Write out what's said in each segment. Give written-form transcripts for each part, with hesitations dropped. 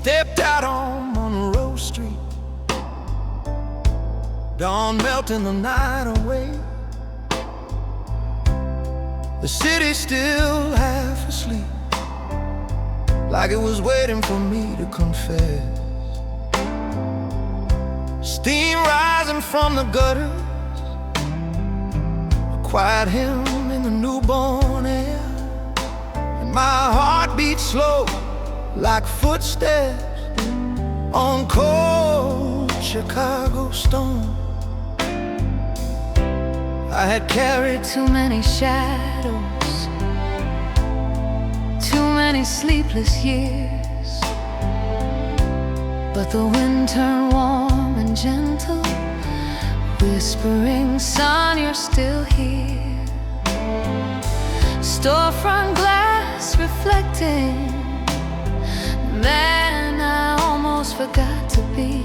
stepped out on Monroe Street, dawn melting the night away. The city still half asleep, like it was waiting for me to confess. Steam rising from the gutters, a quiet hymn in the newborn air, and my heart beats slow like footsteps on cold Chicago stone. I had carried too many shadows, too many sleepless years, but the wind turned warm and gentle, whispering, son, you're still here. Storefront glass reflecting, man, I almost forgot to be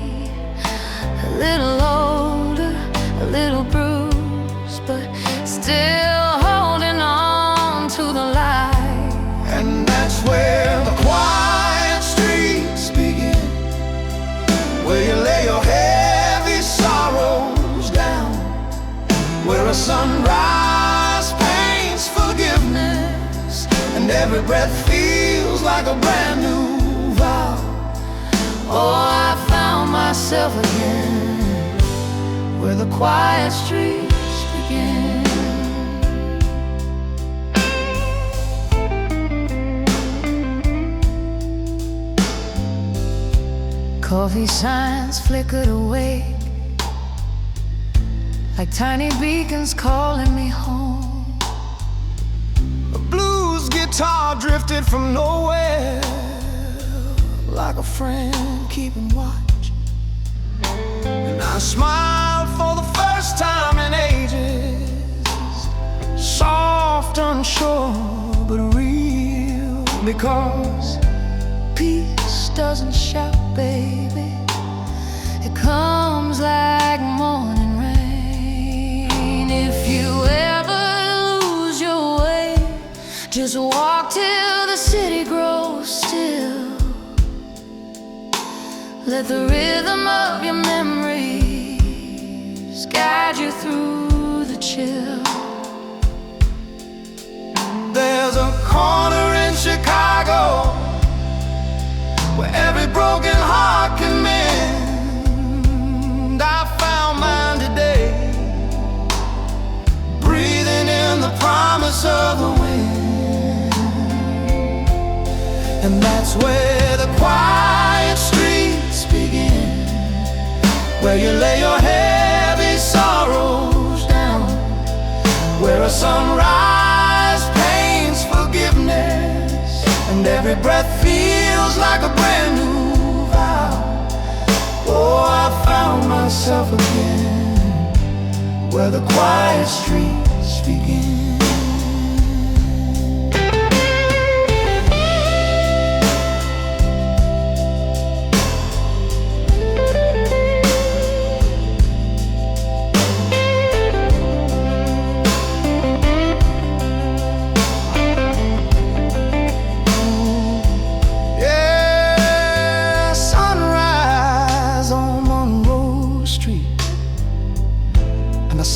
a little older, a little bruised, but still holding on to the light. And that's where the quiet streets begin, where you lay your heavy sorrows down, where a sunrise paints forgiveness, and every breath feels like a brand new vow. Oh, I found myself again, where the quiet streets begin. Coffee signs flickered away like tiny beacons calling me home. A blues guitar drifted from nowhere, like a friend keeping watch. And I smiled for the first time in ages, soft, unsure, but real, because peace doesn't shout, baby, it comes like morning rain. If you ever lose your way, just walk till the city grows still. Let the rhythm of your memories guide you through the chill. there's a corner in Chicago where every broken heart can mend. I found mine today, breathing in the promise of the wind. And that's where the quiet streets begin, where you lay your heavy sorrows down, where a sunrise paints forgiveness, and every breath feels like a brand new vow. Oh, I found myself again, where the quiet streets begin.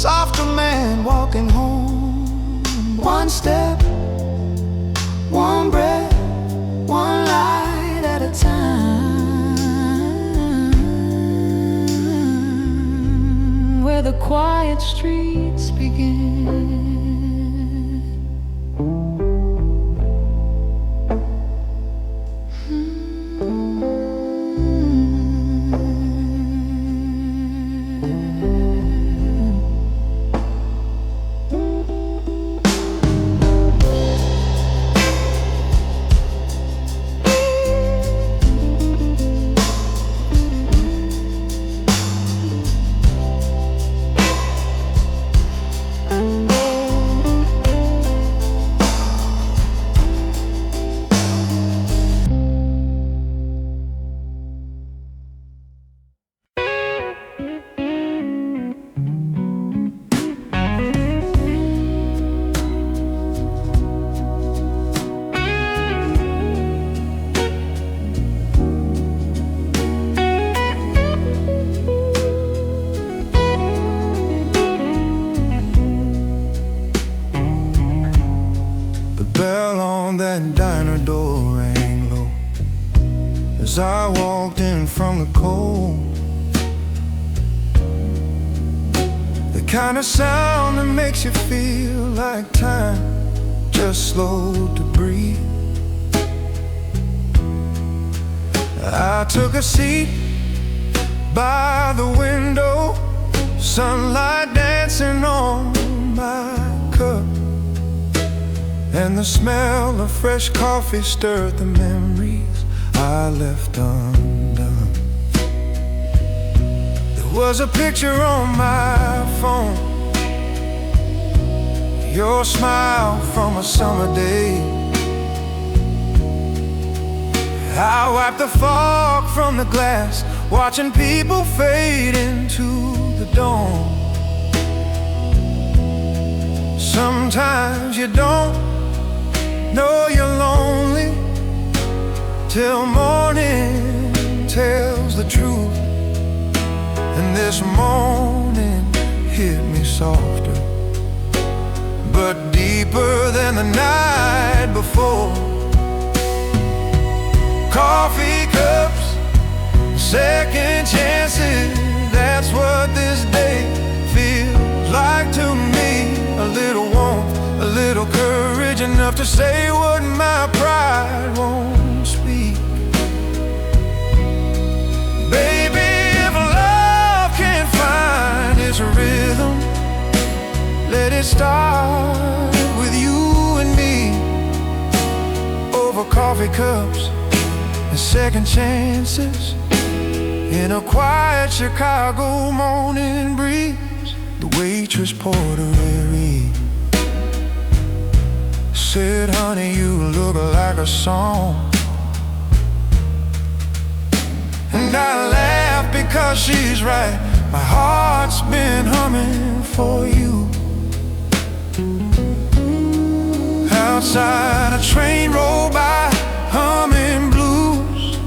Softer man walking home, one step, one breath, one light at a time, where the quiet streets begin. on that diner door rang low as I walked in from the cold. The kind of sound that makes you feel like time just slowed to breathe. I took a seat by the window, sunlight dancing on my cup, and the smell of fresh coffee stirred the memories I left undone. There was a picture on my phone, your smile from a summer day. I wiped the fog from the glass, watching people fade into the dawn. Sometimes you don't know you're lonely till morning tells the truth. And this morning hit me softer, but deeper than the night before. Coffee cups, second chances, that's what this day feels like to me. A little warmth, a little courage, enough to say what my pride won't speak. Baby, if love can't find its rhythm, let it start with you and me. Over coffee cups and second chances, in a quiet Chicago morning breeze, the waitress poured a rare. Said, honey, you look like a song. And I laughed because she's right, my heart's been humming for you. Outside a train rolled by, humming blues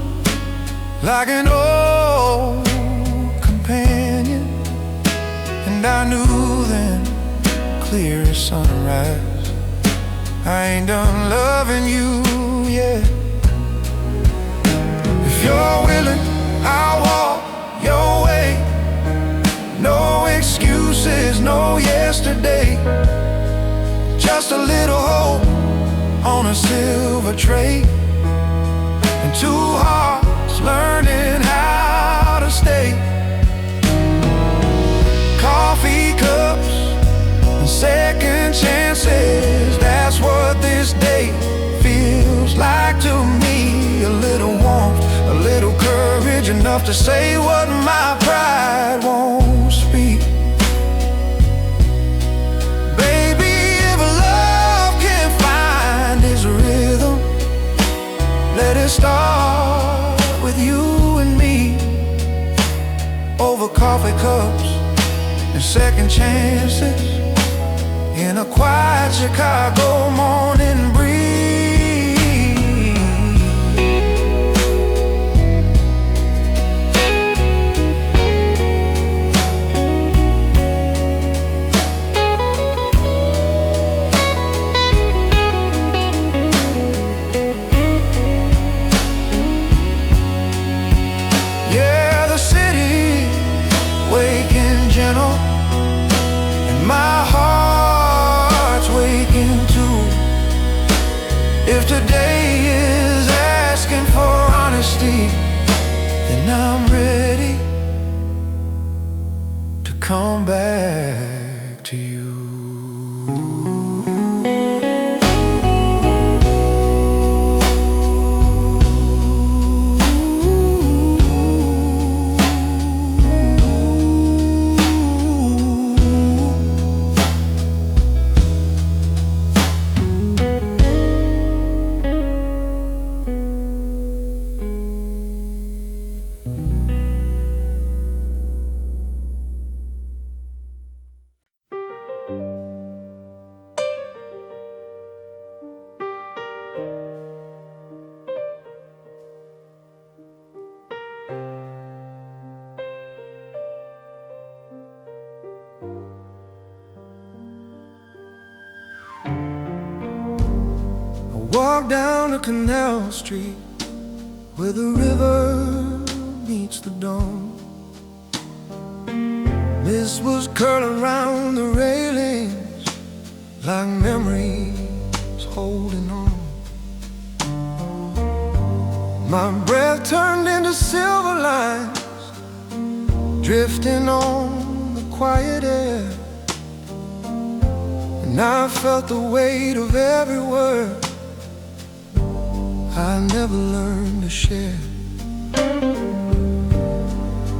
like an old companion. And I knew then, clear as sunrise, I ain't done loving you yet. If you're willing, I'll walk your way. No excuses, no yesterday, just a little hope on a silver tray, and two hearts learning how to stay. Coffee cups and second chances, that's what this day feels like to me. A little warmth, a little courage, enough to say what my pride won't speak. Baby, if love can't find its rhythm, let it start with you and me. Over coffee cups and second chances, in a quiet Chicago morning breeze. Yeah, the city waking gentle, and my heart's waking too. Walk down the Canal Street where the river meets the dawn. Mist was curling round the railings like memories holding on. My breath turned into silver lines drifting on the quiet air, and I felt the weight of every word I never learned to share.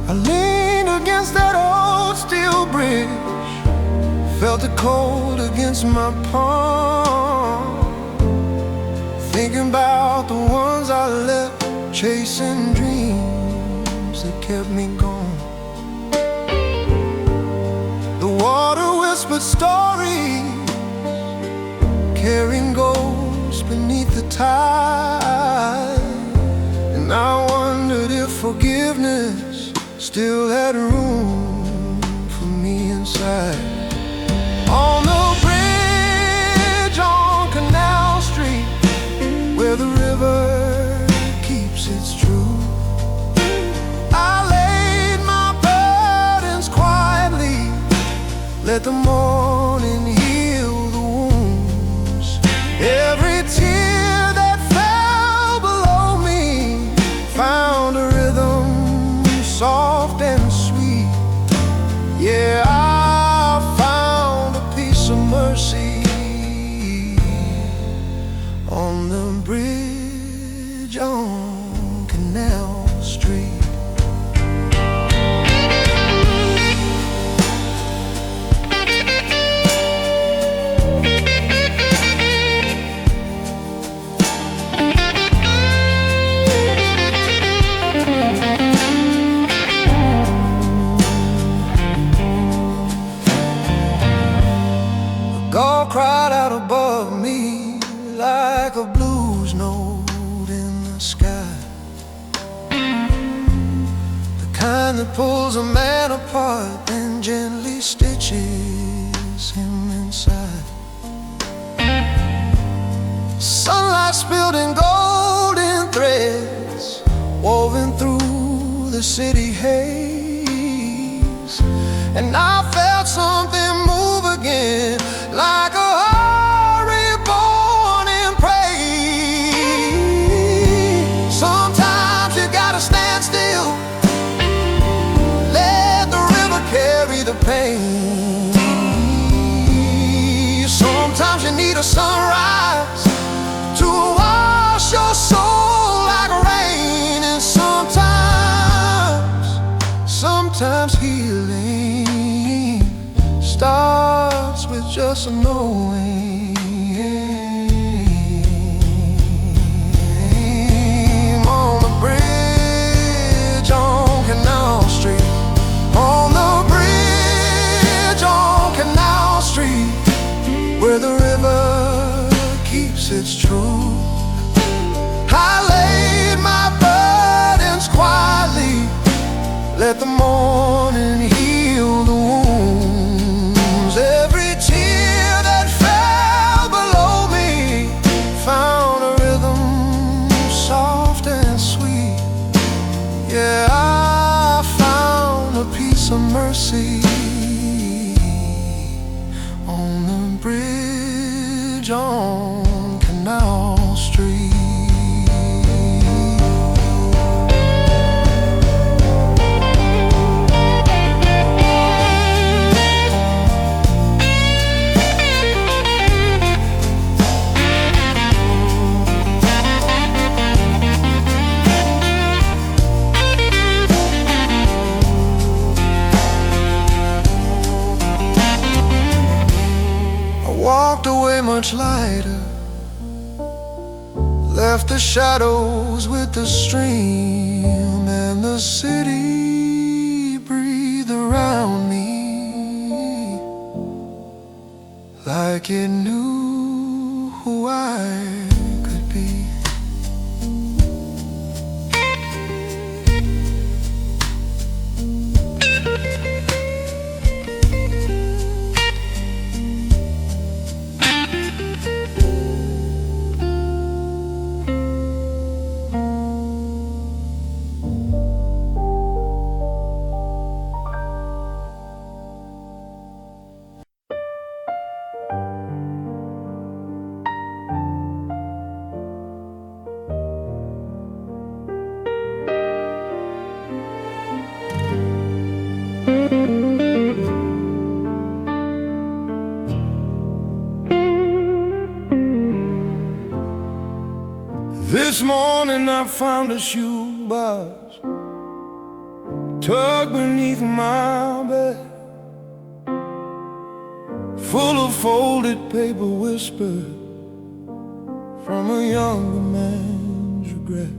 I leaned against that old steel bridge, felt the cold against my palm, thinking about the ones I left, chasing dreams that kept me gone. The water whispered stories, carrying ghosts beneath the tide, and I wondered if forgiveness still had room for me inside. On the bridge on Canal Street, where the river keeps its truth, I laid my burdens quietly, let the morning heal the wounds. Every tear that fell below me found a rhythm soft and sweet. Yeah, I found a piece of mercy on the bridge on Canal Street. God cried out above me like a blues note in the sky, the kind that pulls a man apart and gently stitches him inside. Sunlight spilled in golden threads, woven through the city haze, and I felt something move again, like a heart reborn in praise. Sometimes you gotta stand still, let the river carry the pain. Sometimes you need a sunrise to wash your soul like rain, and sometimes healing starts with just a knowing. On the bridge on Canal Street, on the bridge on Canal Street, where the river keeps its truth, I laid my burdens quietly, let the morning heal the wounds. Every tear that fell below me found a rhythm soft and sweet. Yeah, I found a piece of mercy on the bridge on Canal Street. Walked away much lighter, left the shadows with the stream, and the city breathed around me like it knew who I could be. this morning I found a shoebox tucked beneath my bed, full of folded paper whispered from a younger man's regret.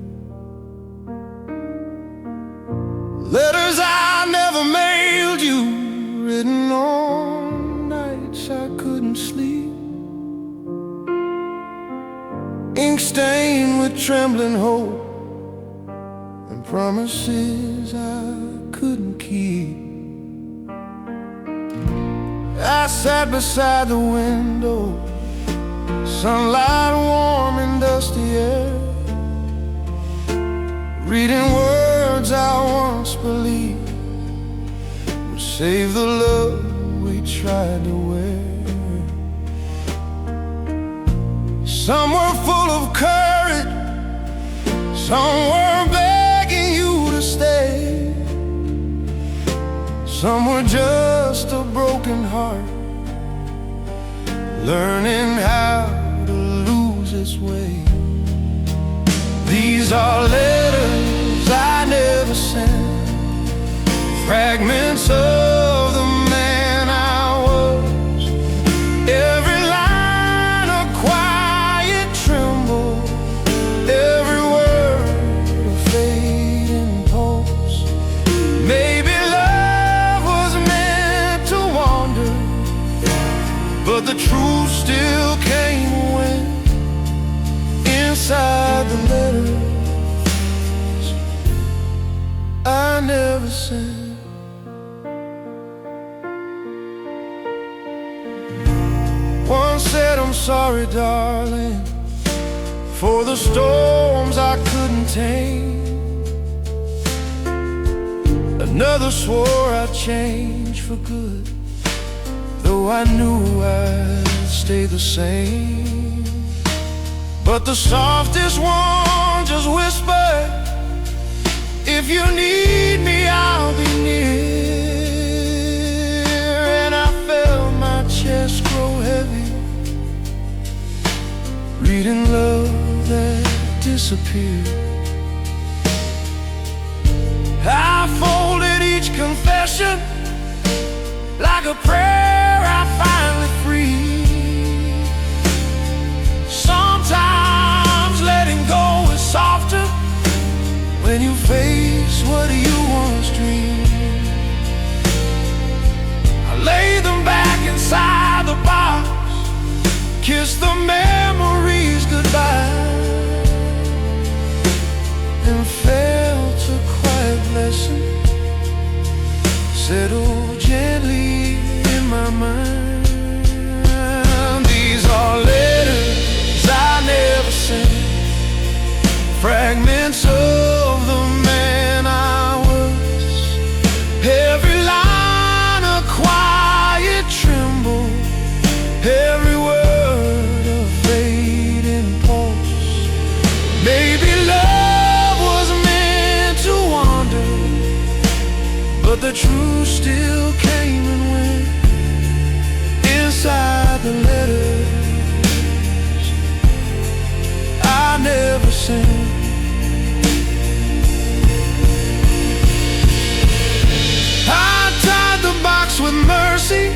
Letters I never mailed you, written on nights I couldn't sleep, ink stained with trembling hope and promises I couldn't keep. I sat beside the window, sunlight warm and dusty air, reading words I once believed would save the love we tried to wear. Some were full of courage, some were begging you to stay, some were just a broken heart learning how to lose its way. These are letters I never sent, fragments of the man I was. Every line a quiet tremble, every word a fading pulse. Maybe love was meant to wander, but the truth still came when inside the letters I never sent. One said, I'm sorry, darling, for the storms I couldn't tame. Another swore I'd change for good, though I knew I'd stay the same. But the softest one just whispered, if you need me, I'll be near. And I felt my chest grow heavy, reading love that disappeared. I folded each confession like a prayer I finally freed. Sometimes letting go is softer when you face what you once dreamed. I lay them back inside the box, kiss the memories goodbye, and felt a quiet blessing settle gently in my mind. These are letters I never sent, fragments of the man I was. Every line a quiet tremble, every word a fading pulse. Maybe love was meant to wander, but the truth still came and went inside the letters I never sent. I tied the box with mercy,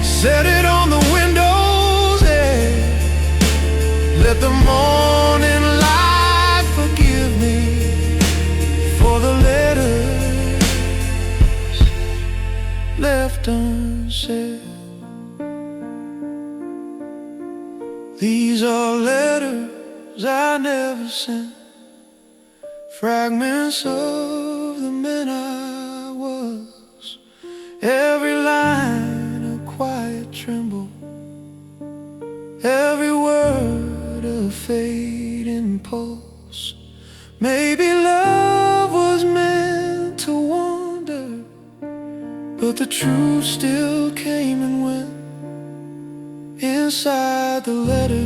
set it on the windows edge. Let the morning light forgive me for the letters left unsaid. These are letters I never sent, fragments of the man I was. Every line a quiet tremble, every word a fading pulse. Maybe love was meant to wander, but the truth still came and went inside the letters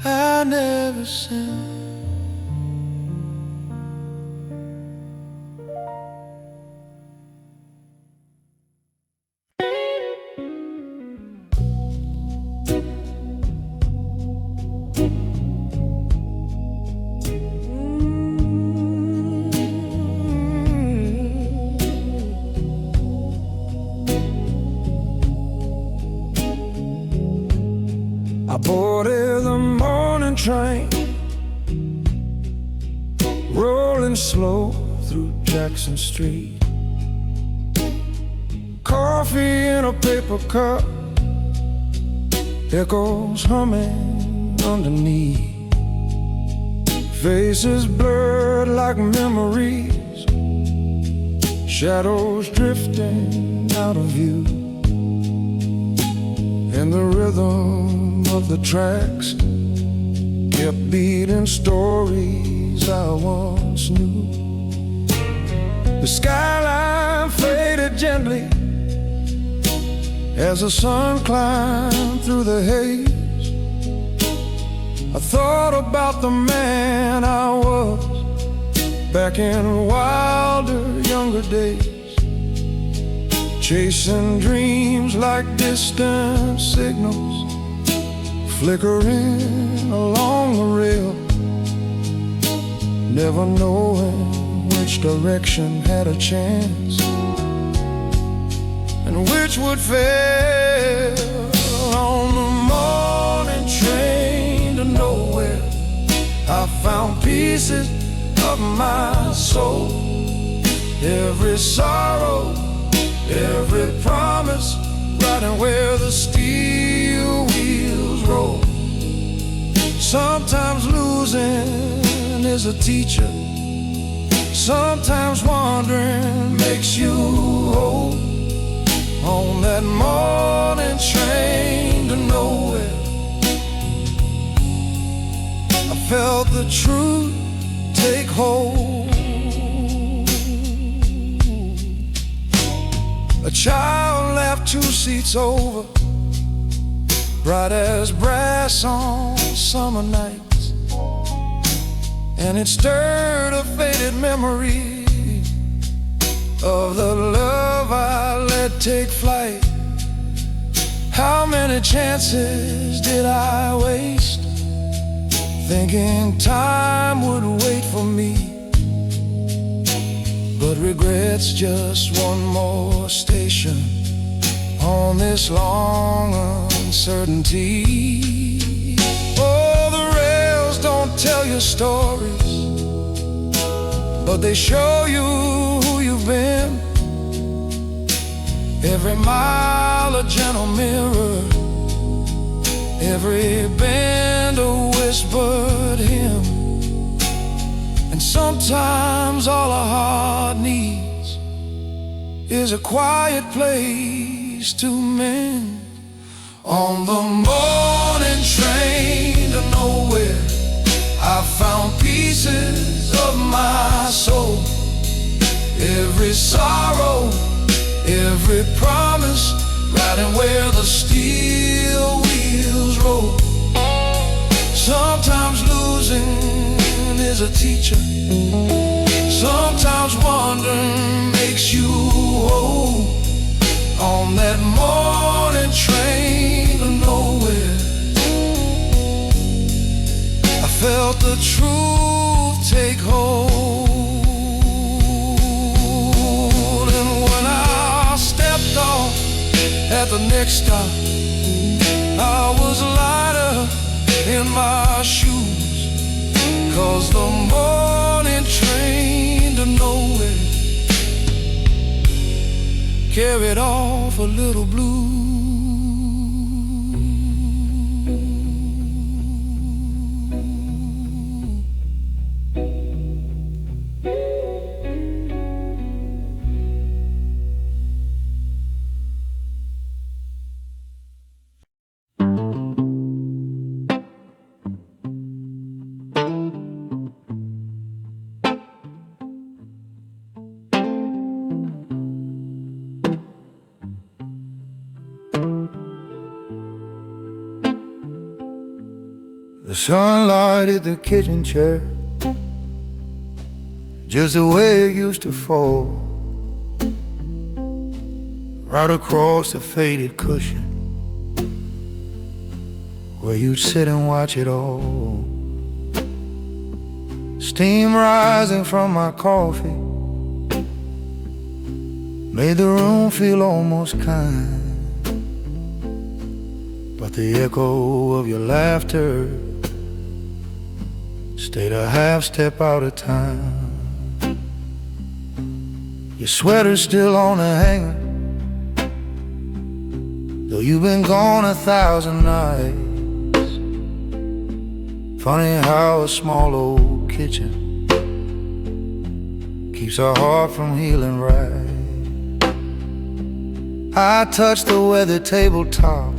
I never sent. I boarded the morning train, rolling slow through Jackson Street. Coffee in a paper cup, echoes humming underneath. Faces blurred like memories, shadows drifting out of view. And the rhythm of the tracks kept beating stories I once knew. The skyline faded gently as the sun climbed through the haze. I thought about the man I was back in wilder, younger days, chasing dreams like distant signals, flickering along the rail, never knowing which direction had a chance and which would fail. On the morning train to nowhere, I found pieces of my soul. Every sorrow, every promise, riding where the steel wheels roll. Sometimes losing is a teacher, sometimes wandering makes you whole. On that morning train to nowhere, I felt the truth take hold. A child laughed 2 seats over, bright as brass on summer nights, and it stirred a faded memory of the love I let take flight. How many chances did I waste, thinking time would wait for me? But regret's just one more station on this long uncertainty. Oh, the rails don't tell you stories, but they show you who you've been. Every mile a gentle mirror, every bend a whispered hymn. And sometimes all a heart needs is a quiet place to mend. On the morning train to nowhere, I found pieces of my soul. Every sorrow, every promise, riding where the steel wheels roll. Sometimes losing is a teacher, sometimes wandering makes you whole. On that morning train to nowhere, I felt the truth take hold. At the next stop, I was lighter in my shoes, 'cause the morning train to nowhere carried off a little blue. The sunlight hit the kitchen chair, just the way it used to fall, right across the faded cushion where you'd sit and watch it all. Steam rising from my coffee made the room feel almost kind. but the echo of your laughter stayed a half step out of time. Your sweater's still on the hanger, though you've been gone 1,000 nights. Funny how a small old kitchen keeps our heart from healing right. I touched the weather tabletop,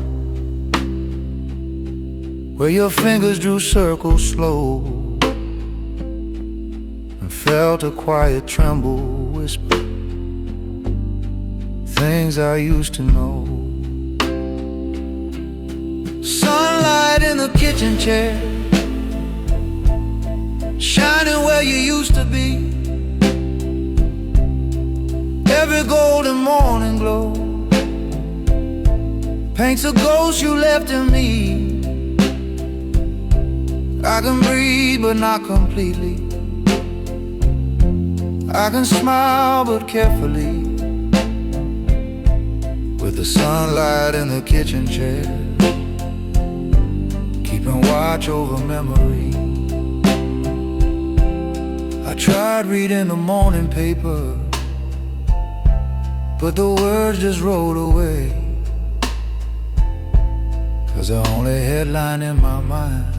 where your fingers drew circles slow, and felt a quiet tremble whisper things I used to know. Sunlight in the kitchen chair, shining where you used to be. Every golden morning glow paints a ghost you left in me. I can breathe but not completely. I can smile but carefully, with the sunlight in the kitchen chair, keeping watch over memory. I tried reading the morning paper, but the words just rolled away, 'cause the only headline in my mind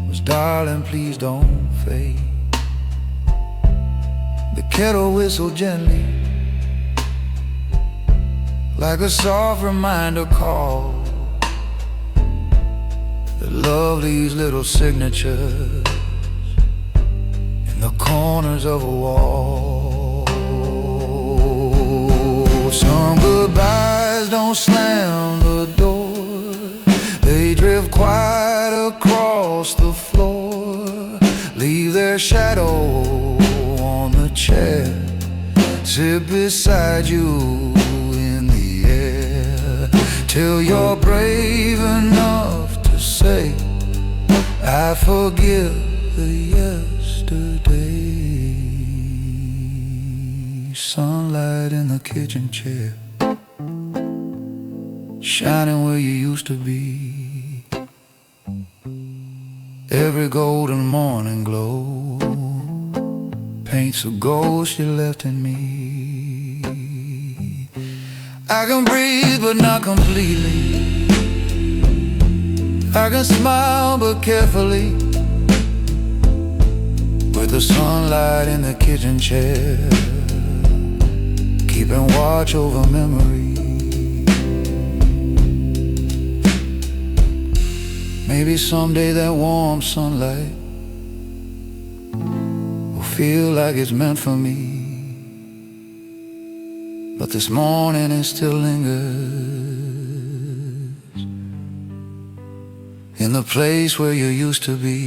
was, darling, please don't fade. The kettle whistled gently, like a soft reminder call, that love leaves little signatures in the corners of a wall. Some goodbyes don't slam the door, they drift quiet across the floor, leave their shadow on the chair, sit beside you in the air, till you're brave enough to say, I forgive the yesterday. Sunlight in the kitchen chair, shining where you used to be. Every golden morning glow paints a ghost you left in me. I can breathe but not completely. I can smile but carefully, with the sunlight in the kitchen chair, keeping watch over memory. Maybe someday that warm sunlight will feel like it's meant for me, but this morning it still lingers in the place where you used to be.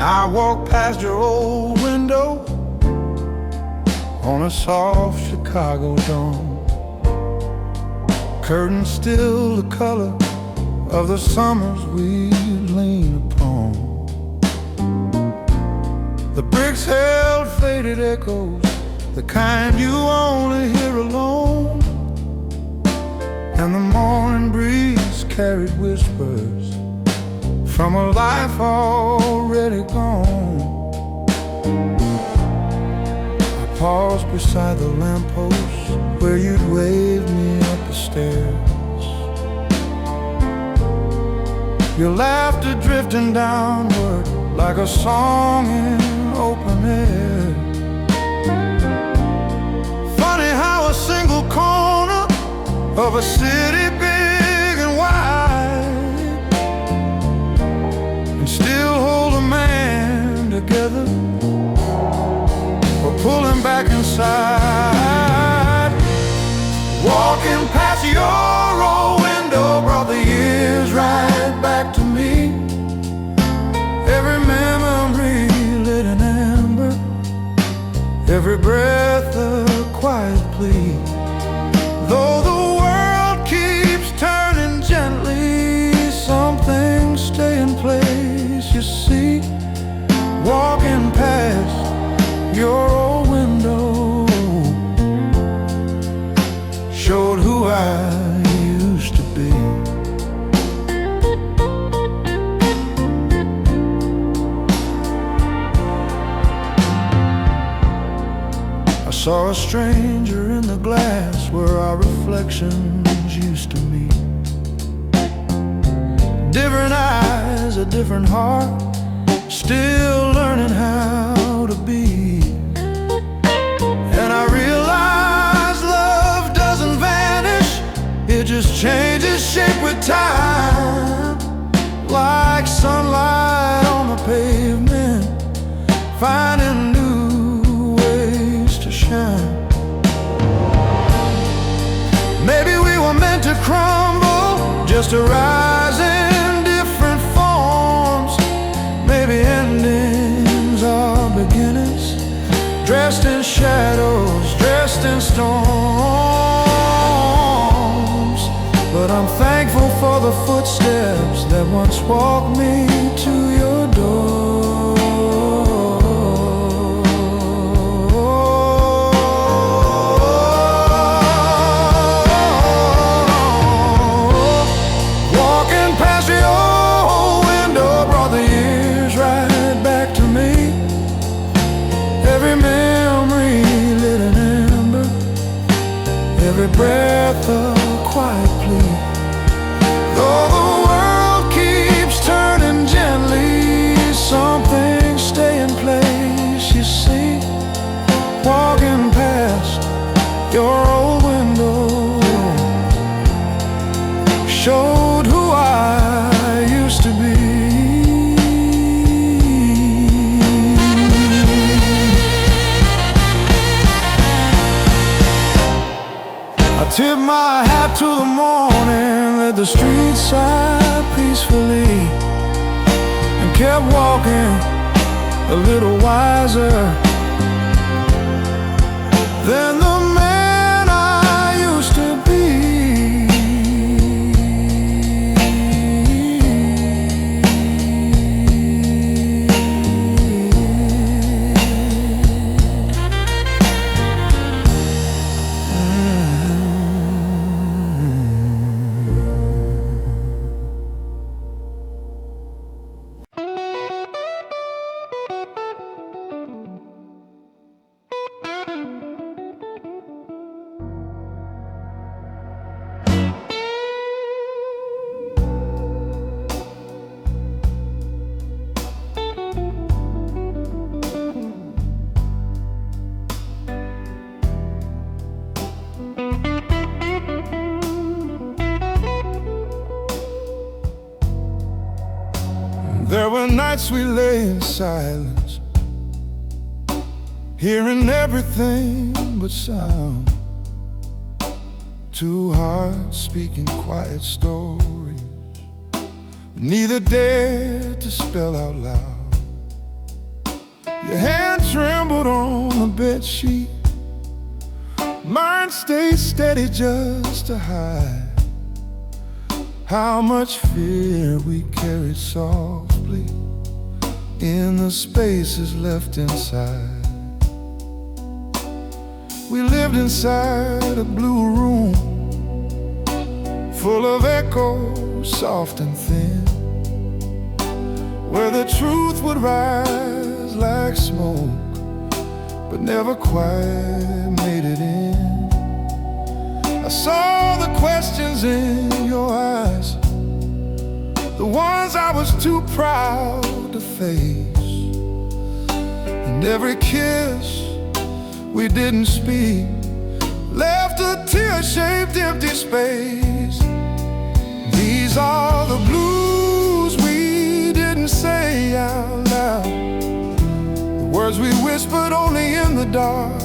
I walk past your old window on a soft Chicago dawn, curtains still the color of the summers we lean upon. The bricks held faded echoes, the kind you only hear alone, and the morning breeze carried whispers from a life already gone. I paused beside the lamppost where you'd waved me up the stairs, your laughter drifting downward like a song in open air. Funny how a single chord of a city big and wide, and still hold a man together, or pulling back inside. Walking past your old window brought the years right back to me. Every memory lit in amber, every breath a quiet plea. Though the world keeps turning gently, some things stay in place, you see. Walking past your old window showed who I used to be. I saw a stranger in the glass where our reflections used to meet. Different eyes, a different heart, still learning how to be. And I realized love doesn't vanish, it just changes shape with time. Like sunlight on the pavement, finding new ways to shine. Maybe we were meant to crumble, just to rise in different forms. Maybe endings are beginnings, dressed in shadows, dressed in storms. But I'm thankful for the footsteps that once walked me to your door. Walking past your window brought the years right back to me. Every memory lit in amber, every breath a quiet plea. Though the world keeps turning gently, some things stay in place, you see. Walking past your old window showed who I used to be. I tip my hat to the morning, let the streets sigh peacefully, and kept walking a little wiser than the man I used to be. There were nights we lay in silence, hearing everything but sound. Two hearts speaking quiet stories, neither dared to spell out loud. Your hand trembled on the bedsheet, mine stayed steady just to hide how much fear we carried softly in the spaces left inside. We lived inside a blue room full of echoes, soft and thin, where the truth would rise like smoke, but never quite made it in. I saw the questions in your eyes, the ones I was too proud to face. And every kiss we didn't speak left a a tear-shaped empty space. These are the blues we didn't say out loud, the words we whispered only in the dark,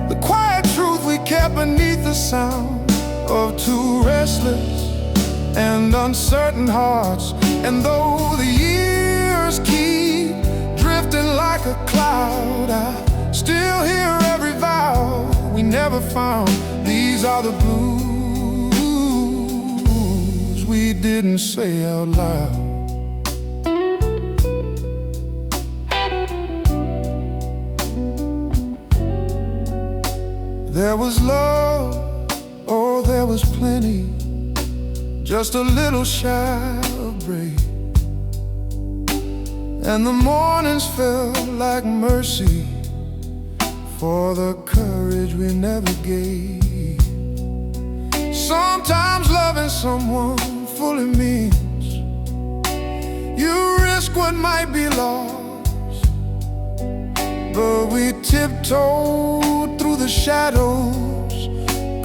the quiet truth we kept beneath the sound of two restless and uncertain hearts. And though the years keep drifting like a cloud, I still hear every vow we never found. These are the blues we didn't say out loud. There was love, oh there was plenty, just a little shy of break. And the mornings felt like mercy for the courage we never gave. Sometimes loving someone fully means you risk what might be lost, but we tiptoed through the shadows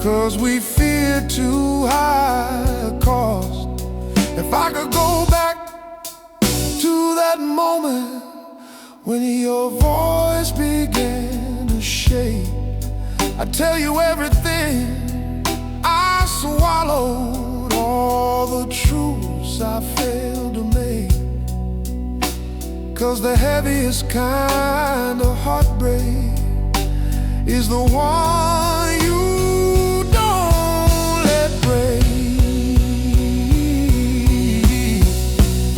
'cause we feared too high a cost. If I could go back to that moment when your voice began to shake, I'd tell you everything I swallowed, all the truths I failed to make. 'Cause the heaviest kind of heartbreak is the one you don't let break.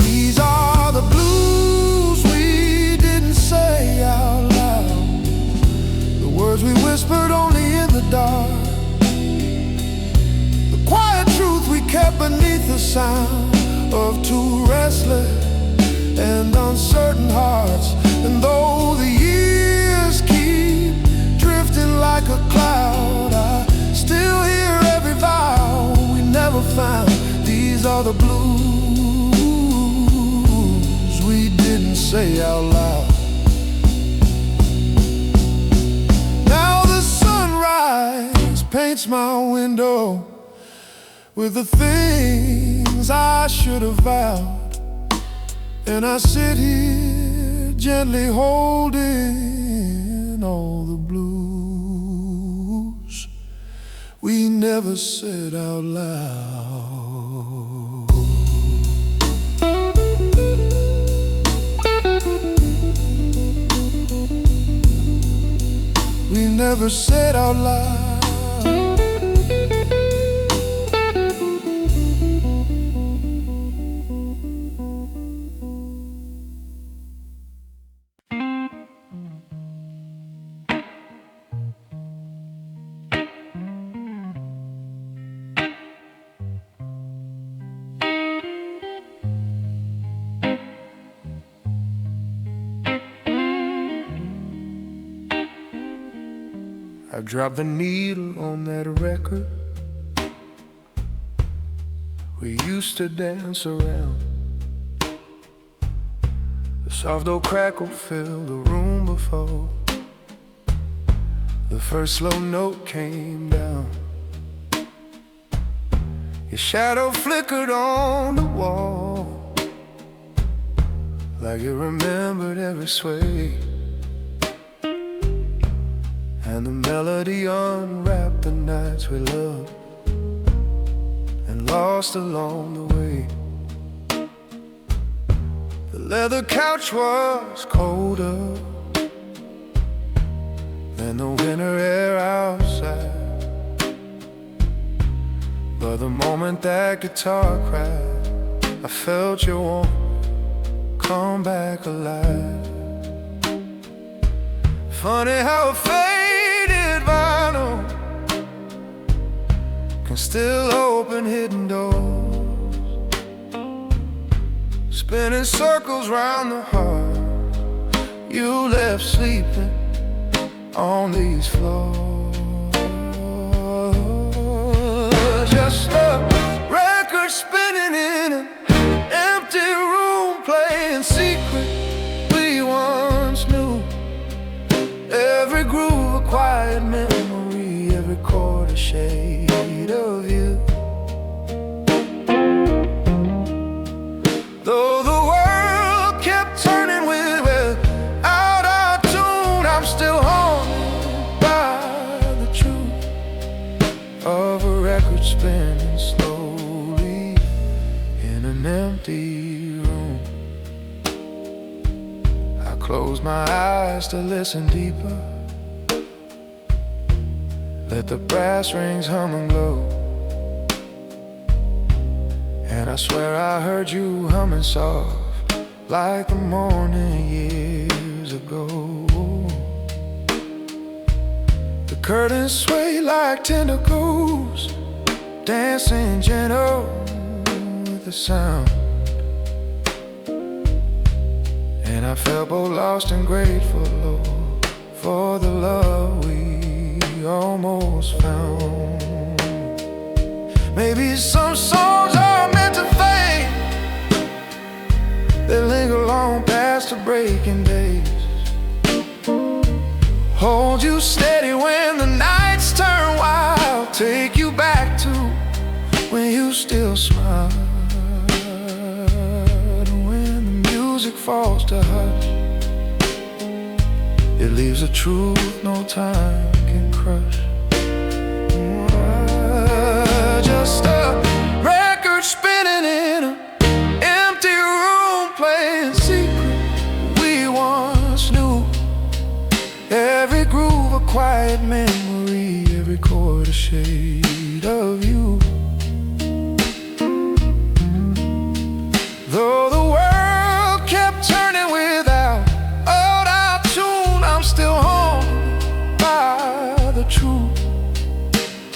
These are the blues we didn't say out loud, the words we whispered only in the dark, the quiet truth we kept beneath the sound of two restless and uncertain hearts. And though the years keep drifting like a cloud, I still hear every vow we never found. These are the blues we didn't say out loud. Now the sunrise paints my window with the things I should have vowed, and I sit here gently holding all the blues we never said out loud. We never said out loud. I dropped the needle on that record we used to dance around. The soft old crackle filled the room before the first slow note came down. Your shadow flickered on the wall like you remembered every sway, and the melody unwrapped the nights we loved and lost along the way. The leather couch was colder than the winter air outside, but the moment that guitar cried, I felt your warmth come back alive. Funny how a faded vinyl can still open hidden doors, spinning circles round the heart you left sleeping on these floors. Just a record spinning in an empty room, playing secret we once knew. Every groove a quiet memory quarter shade of you. Though the world kept turning without our tune, I'm still haunted by the truth of a record spinning slowly in an empty room. I close my eyes to listen deeper, let the brass rings hum and glow, and I swear I heard you humming soft like the morning years ago. The curtains sway like tentacles, dancing gentle with the sound, and I felt both lost and grateful, Lord, for the love we almost found. Maybe some songs are meant to fade, they linger long past the breaking days. Hold you steady when the nights turn wild, take you back to when you still smile. When the music falls to hush, it leaves a truth no time can crush. Just a record spinning in an empty room, playing secret we once knew. Every groove a quiet memory, every chord a shade of you. Though the world kept turning without our tune, I'm still haunted by the truth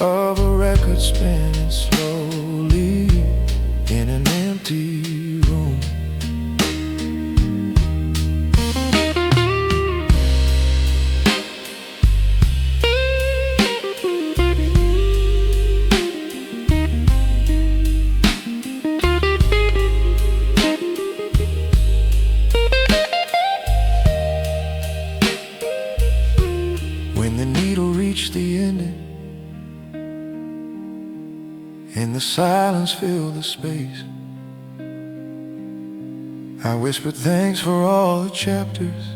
of a record spinning slowly in an empty room. When the needle reached the ending and the silence filled the space, I whispered thanks for all the chapters,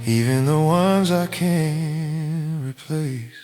even the ones I can't replace.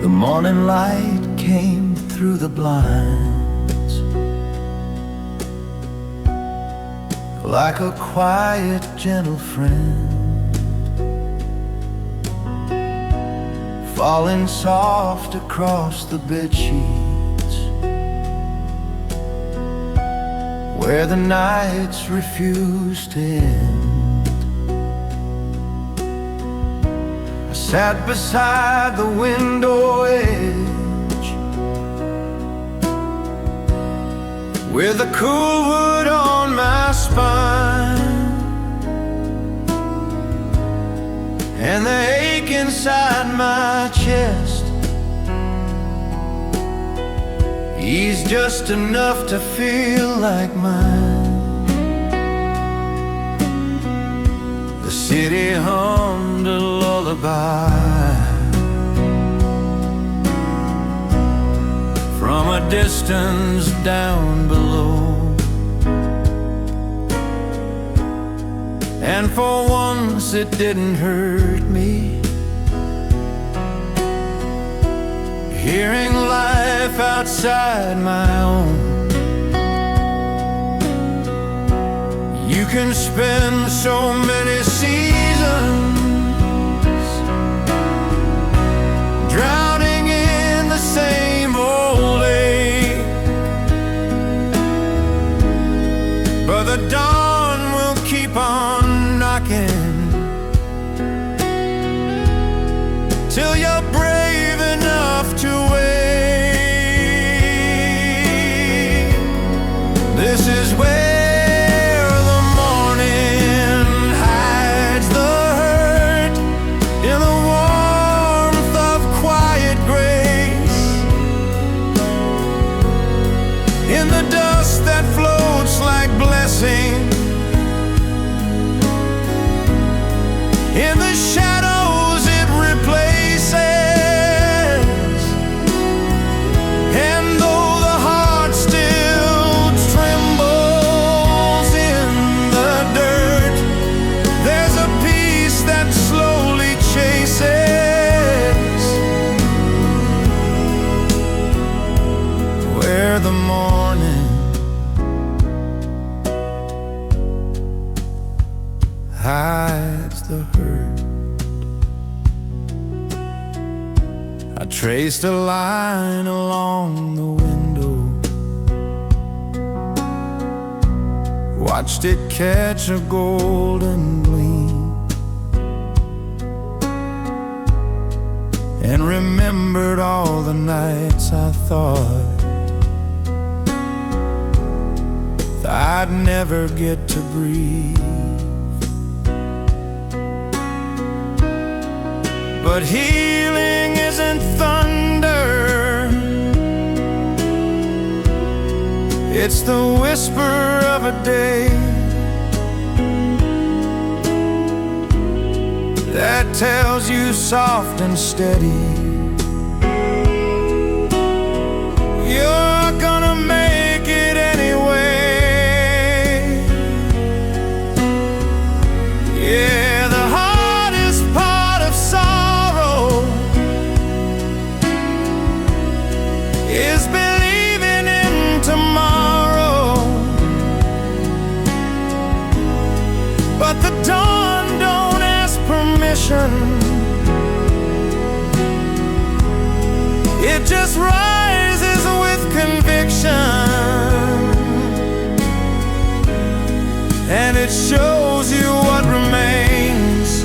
The morning light came through the blinds like a quiet, gentle friend, falling soft across the bedsheets where the nights refuse to end. I sat beside the window edge with the cool wood on my spine and the ache inside my chest eased just enough to feel like mine. The city hummed a lullaby from a distance down below, and for once it didn't hurt me, hearing life outside my own. You can spend so many seasons drowning in the same old lake, but the dawn will keep on knocking till you're brave enough to wait. This is where the morning hides the hurt in the warmth of quiet grace, in the dust that floats like blessing, in the shadows it replaces. And though the heart still trembles in the dirt, there's a peace that slowly chases, where the morning hides the hurt. I traced a line along the window, watched it catch a golden gleam, and remembered all the nights I thought that I'd never get to breathe. But healing isn't thunder, it's the whisper of a day that tells you soft and steady, you're gonna make it anyway. Yeah, the hardest part of sorrow is believing in tomorrow, but the dawn don't ask permission, it just rises with conviction, and it shows you what remains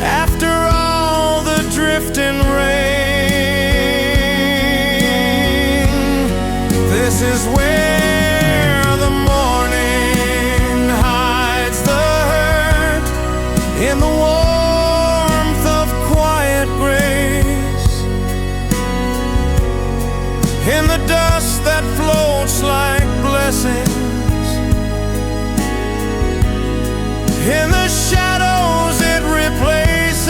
after all the drifting rain. This is where the morning hides the hurt in the warmth of quiet grace, in the dust that floats like blessings, in the shadows it replaces.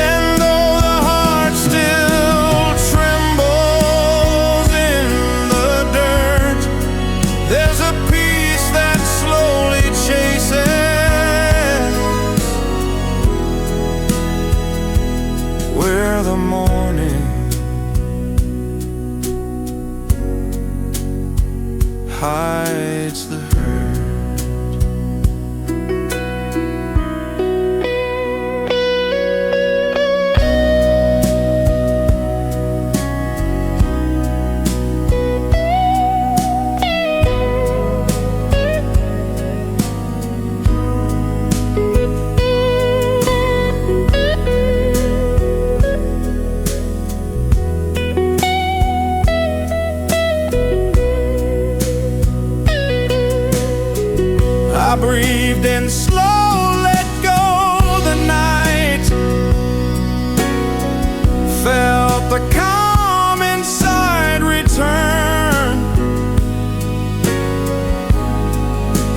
And though the heart still trembles in the dirt, there's a peace that slowly chases, where the morning hides the hurt. I breathed in slow, let go the night, felt the calm inside return,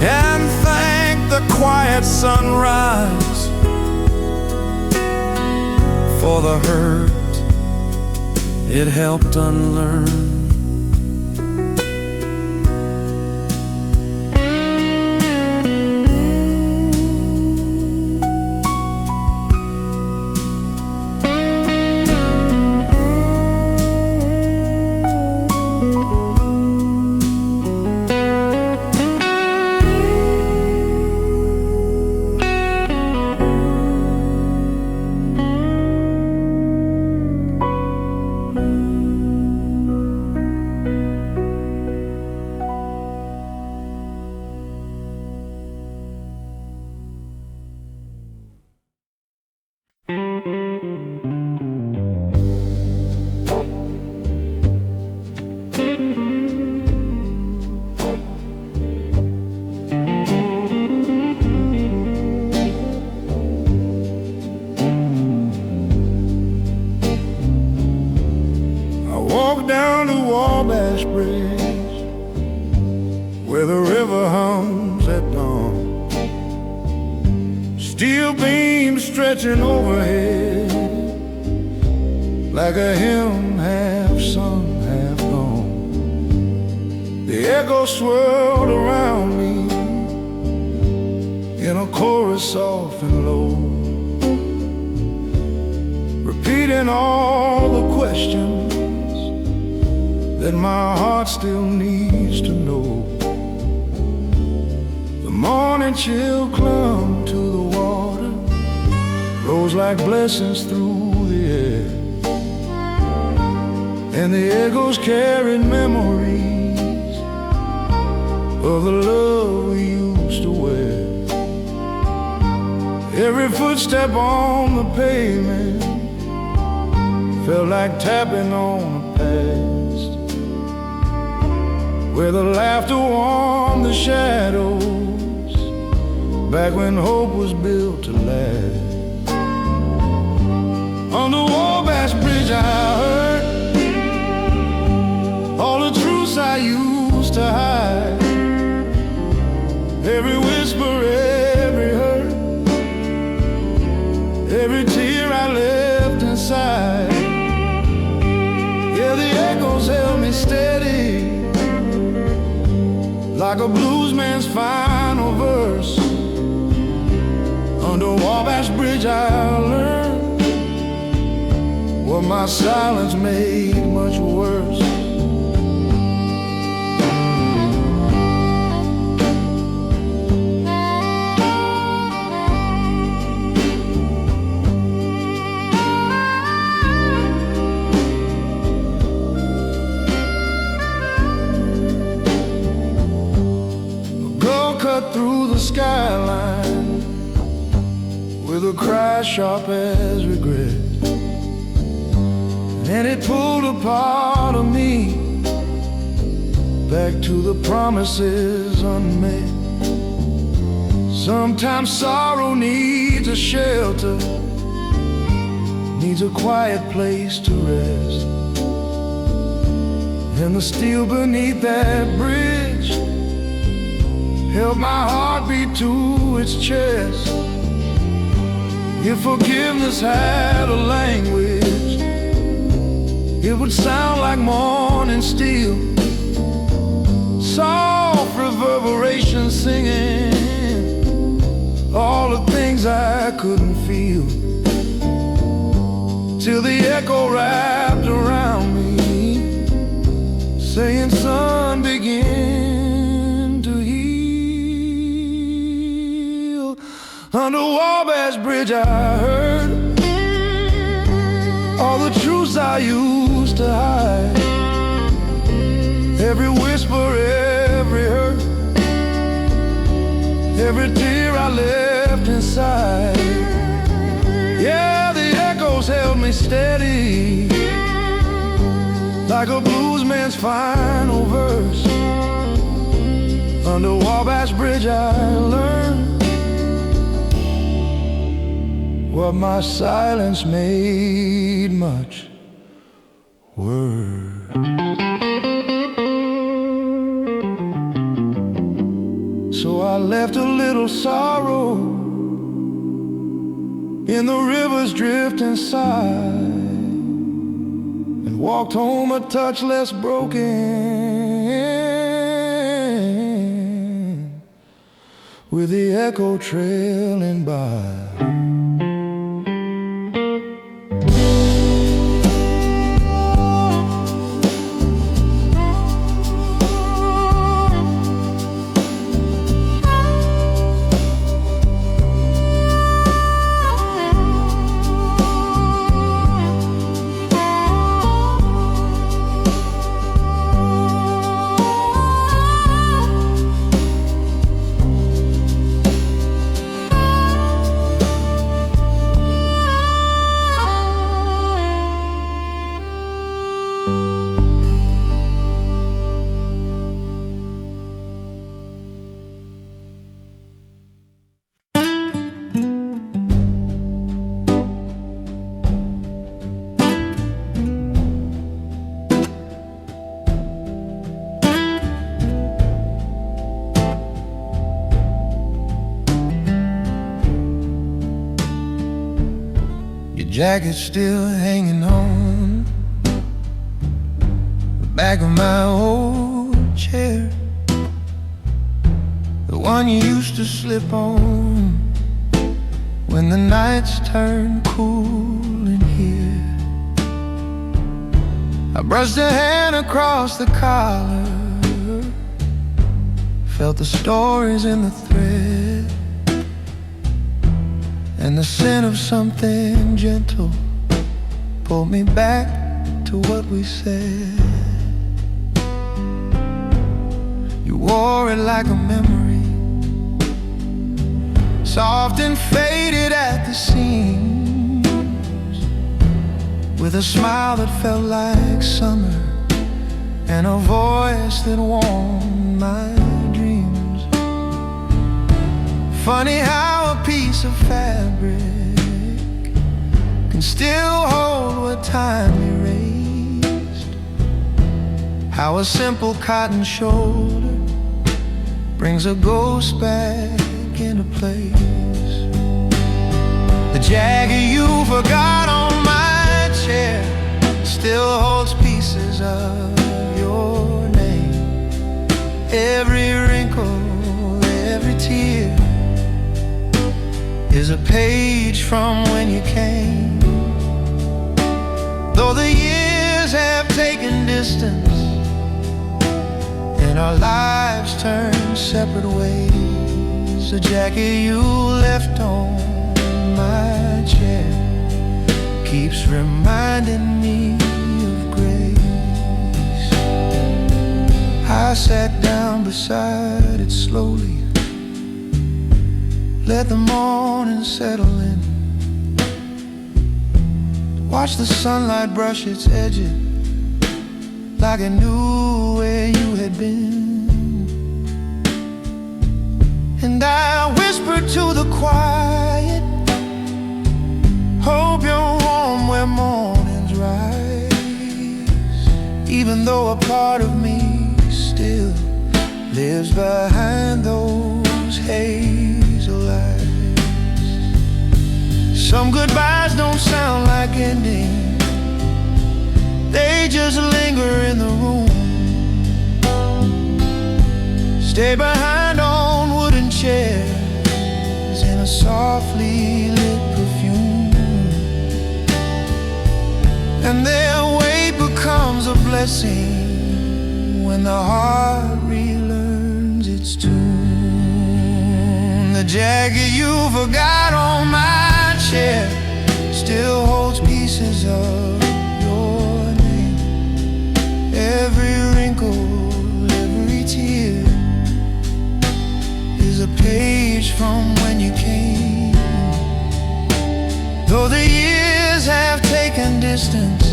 and thanked the quiet sunrise for the hurt it helped unlearn. walk down the Wabash Bridge, where the river hums at dawn, steel beams stretching overhead like a hymn half sung, half gone. The echo swirled around me in a chorus soft and low, repeating all the questions that my heart still needs to know. The morning chill clung to the water, rose like blessings through the air, and the echoes carried memories of the love we used to wear. Every footstep on the pavement felt like tapping on the past, where the laughter warmed the shadows back when hope was built to last. On the Wabash Bridge I heard all the truths I used to hide, every whisper, every hurt, every tear I left inside. Yeah, the echoes held me steady like a bluesman's final verse. Under Wabash Bridge I learned what my silence made much worse. Through the skyline with a cry sharp as regret, and it pulled a part of me back to the promises unmet. Sometimes sorrow needs a shelter, needs a quiet place to rest, and the steel beneath that bridge held my heartbeat to its chest. If forgiveness had a language, it would sound like morning steel, soft reverberation singing all the things I couldn't feel, till the echo wrapped around me, saying, son, begin to heal. Under Wabash Bridge I heard all the truths I used to hide, every whisper, every hurt, every tear I left inside. Yeah, the echoes held me steady like a bluesman's final verse. Under Wabash Bridge I learned what my silence made much worse. So I left a little sorrow in the river's drifting side, and walked home a touch less broken, with the echo trailing by. jacket's still hanging on the back of my old chair, the one you used to slip on when the nights turn cool in here. I brushed a hand across the collar, felt the stories in the thread, and the scent of something gentle pulled me back to what we said. You wore it like a memory, soft and faded at the seams, with a smile that felt like summer and a voice that warmed my dreams. Funny how a piece of fabric can still hold what time erased, how a simple cotton shoulder brings a ghost back into place. The jacket you forgot on my chair still holds pieces of your name. Every wrinkle, every tear is a page from when you came. Though the years have taken distance and our lives turn separate ways, the jacket you left on my chair keeps reminding me of grace. I sat down beside it slowly, let the morning settle in, watch the sunlight brush its edges like it knew where you had been. And I whispered to the quiet, hope you're warm where mornings rise, even though a part of me still lives behind those hazel eyes. Some goodbyes don't sound like endings, they just linger in the room, stay behind on wooden chairs in a softly lit perfume, and their weight becomes a blessing when the heart relearns its tune. The jacket you forgot on my chair still holds pieces of your name. Every wrinkle, every tear is a page from when you came. Though the years have taken distance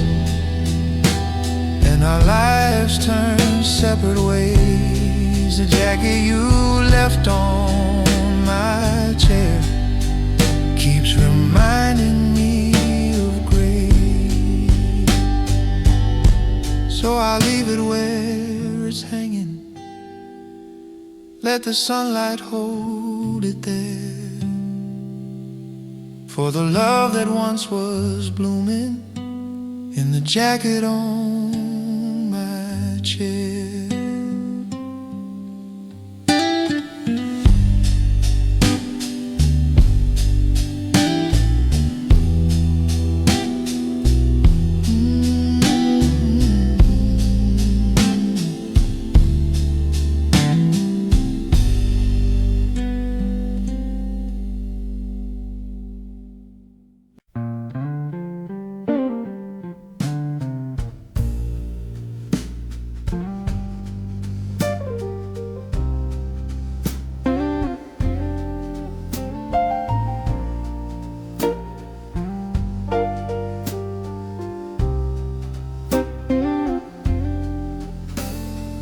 and our lives turn separate ways, the jacket you left on my chair keeps reminding me of grace. So I'll leave it where it's hanging, let the sunlight hold it there, for the love that once was blooming in the jacket on my chair.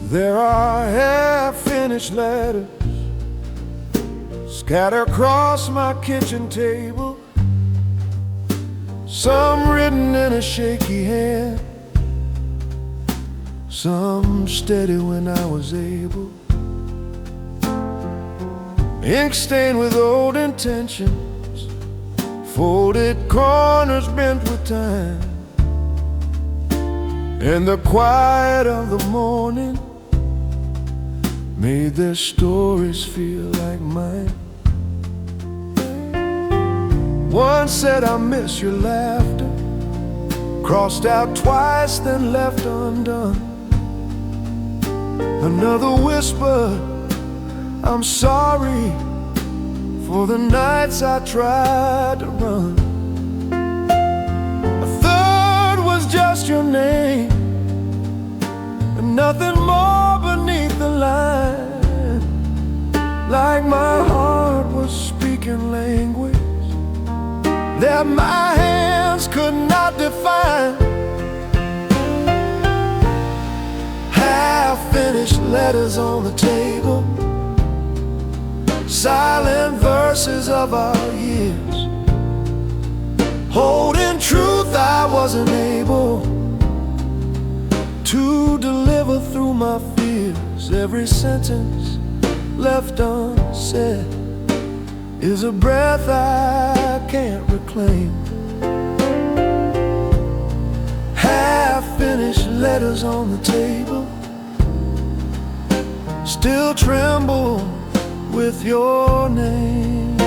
There are half-finished letters scattered across my kitchen table, some written in a shaky hand, some steady when I was able, ink stained with old intentions, folded corners bent with time. And the quiet of the morning made their stories feel like mine. One said, I miss your laughter, crossed out twice, then left undone. Another whispered, I'm sorry for the nights I tried to run. A third was just your name, and nothing more beneath the line. Like my heart was speaking language that my hands could not define. Half-finished letters on the table, silent verses of our years, holding truth I wasn't able to deliver through my fears. Every sentence left unsaid is a breath I can't reclaim. Half-finished letters on the table still tremble with your name.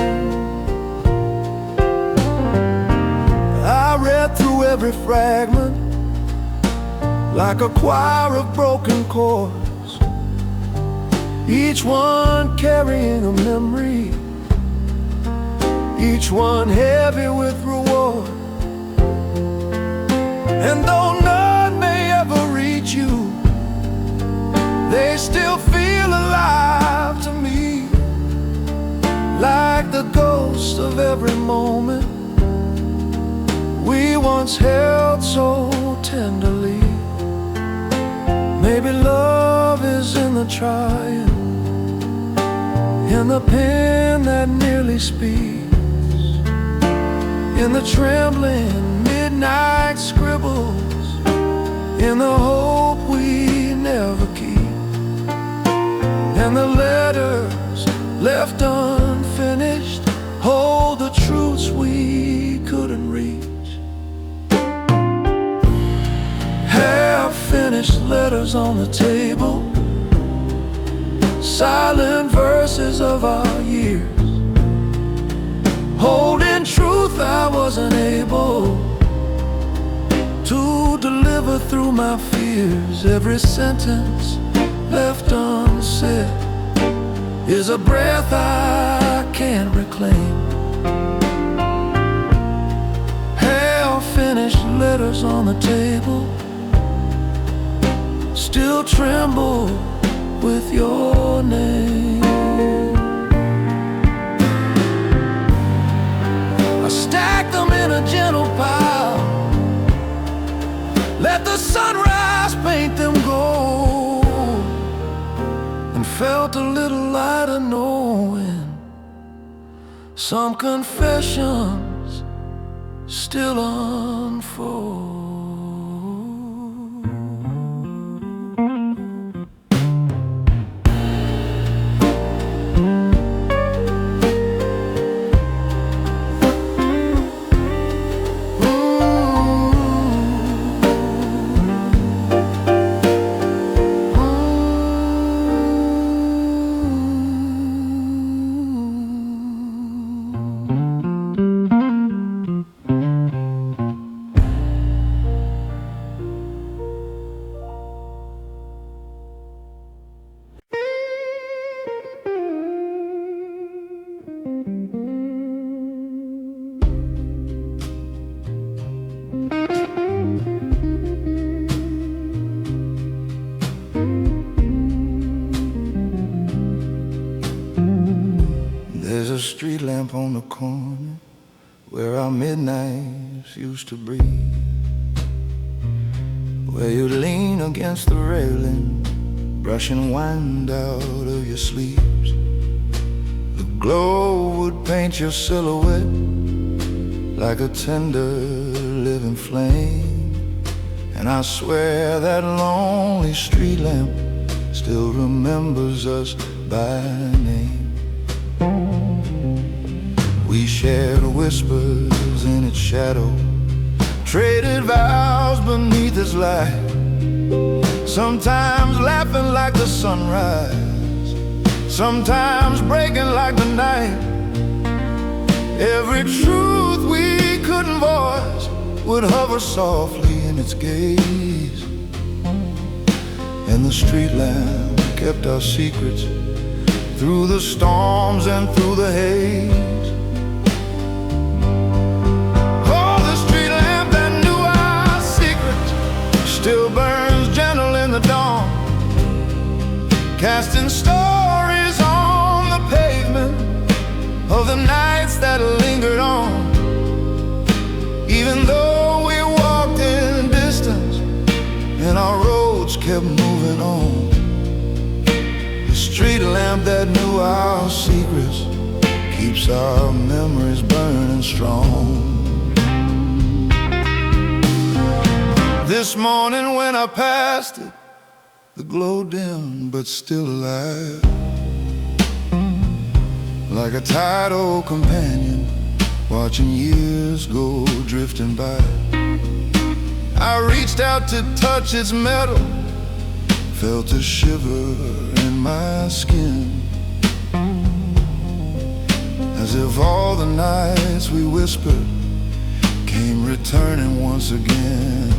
I read through every fragment like a choir of broken chords, each one carrying a memory, each one heavy with reward. And though none may ever reach you, they still feel alive to me, like the ghost of every moment we once held so tenderly. Maybe love is in the trying, in the pen that nearly speaks, in the trembling midnight scribbles, in the hope we never keep, and the letters left unfinished hold the truths we couldn't reach. Half-finished letters on the table, silent verses of our years, holding truth I wasn't able to deliver through my fears. Every sentence left unsaid is a breath I can't reclaim. Half-finished letters on the table still tremble with your name. I stacked them in a gentle pile, let the sunrise paint them gold, and felt a little lighter knowing some confessions still unfold. There's a street lamp on the corner where our midnights used to breathe, where you lean against the railing, brushing wind out of your sleeves. The glow would paint your silhouette like a tender living flame, and I swear that lonely street lamp still remembers us by name. We shared whispers in its shadow, traded vows beneath its light, sometimes laughing like the sunrise, sometimes breaking like the night. Every truth we couldn't voice would hover softly in its gaze, and the street lamp kept our secrets through the storms and through the haze. Oh, the street lamp that knew our secrets still burns gentle in the dawn, casting stories on the pavement of the nights that lingered on. Even though we walked in distance and our roads kept moving on, the street lamp that knew our secrets keeps our memories burning strong. This morning when I passed it, the glow dim but still alive, like a tired old companion watching years go drifting by. I reached out to touch its metal, felt a shiver in my skin, as if all the nights we whispered came returning once again.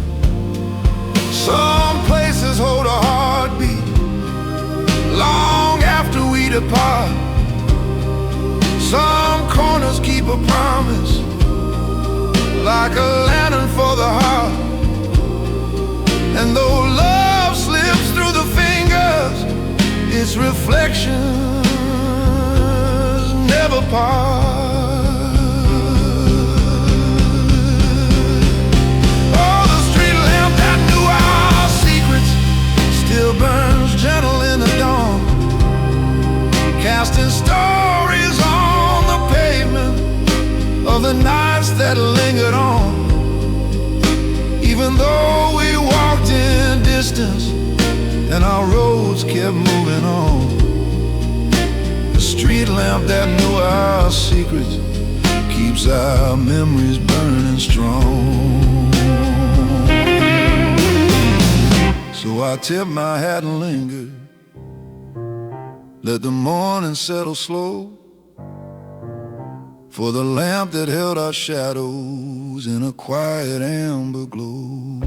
Some places hold a heartbeat long after we depart. Some corners keep a promise, like a lantern for the heart. And though love slips through the fingers, its reflections never part. Oh, the street lamp that knew our secrets still burns gentle in the dawn, casting stories on the pavement of the nights that lingered on. Even though we walked in distance and our roads kept moving on, the street lamp that knew our secrets keeps our memories burning strong. So I tipped my hat and lingered, let the morning settle slow, for the lamp that held our shadows in a quiet amber glow.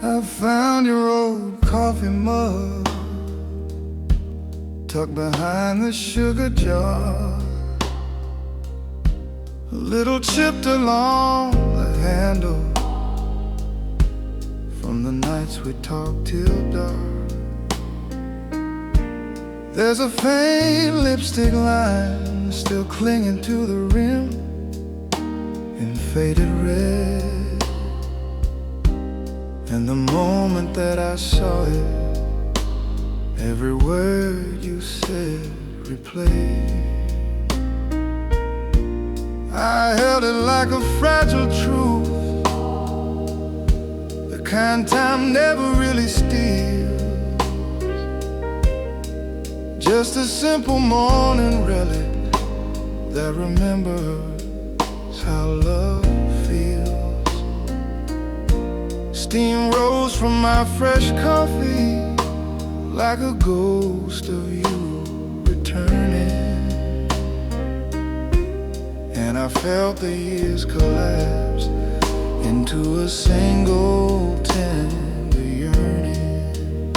I found your old coffee mug tucked behind the sugar jar, a little chipped along the handle from from the nights we talked till dark. There's a faint lipstick line still clinging to the rim in faded red. And the moment that I saw it, every word you said replayed. I held it like a fragile truth, the kind time never really steals. Just a simple morning relic that remembers how love feels. Steam rose from my fresh coffee like a ghost of you returning. And I felt the years collapse into a single tender yearning.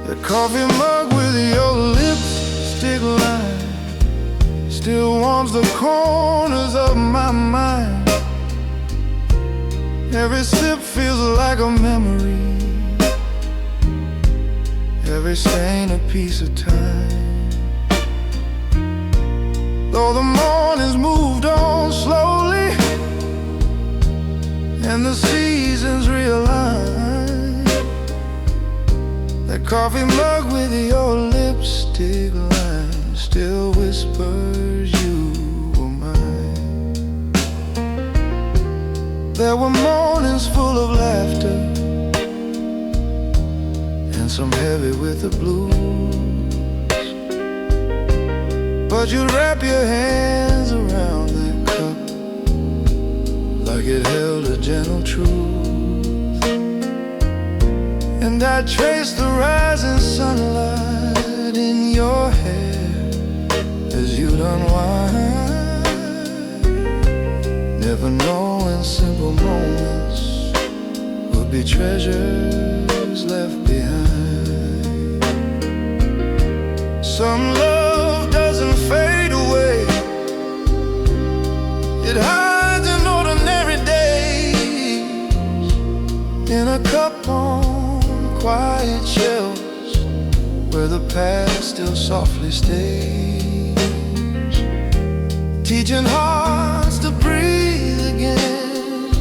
The coffee mug with your lipstick line still warms the corners of my mind. Every sip feels like a memory, every stain a piece of time. Though the mornings moved on slowly and the seasons realigned, that coffee mug with your lipstick line still whispers you were mine. There were mornings full of laughter and some heavy with the blues, but you'd wrap your hands around that cup like it held a gentle truth. And I traced the rising sunlight in your hair as you'd unwind, never knowing simple moments would be treasures left behind. Some love doesn't fade away, it hides in ordinary days, in a cup on quiet shelves where the past still softly stays, teaching hearts to breathe again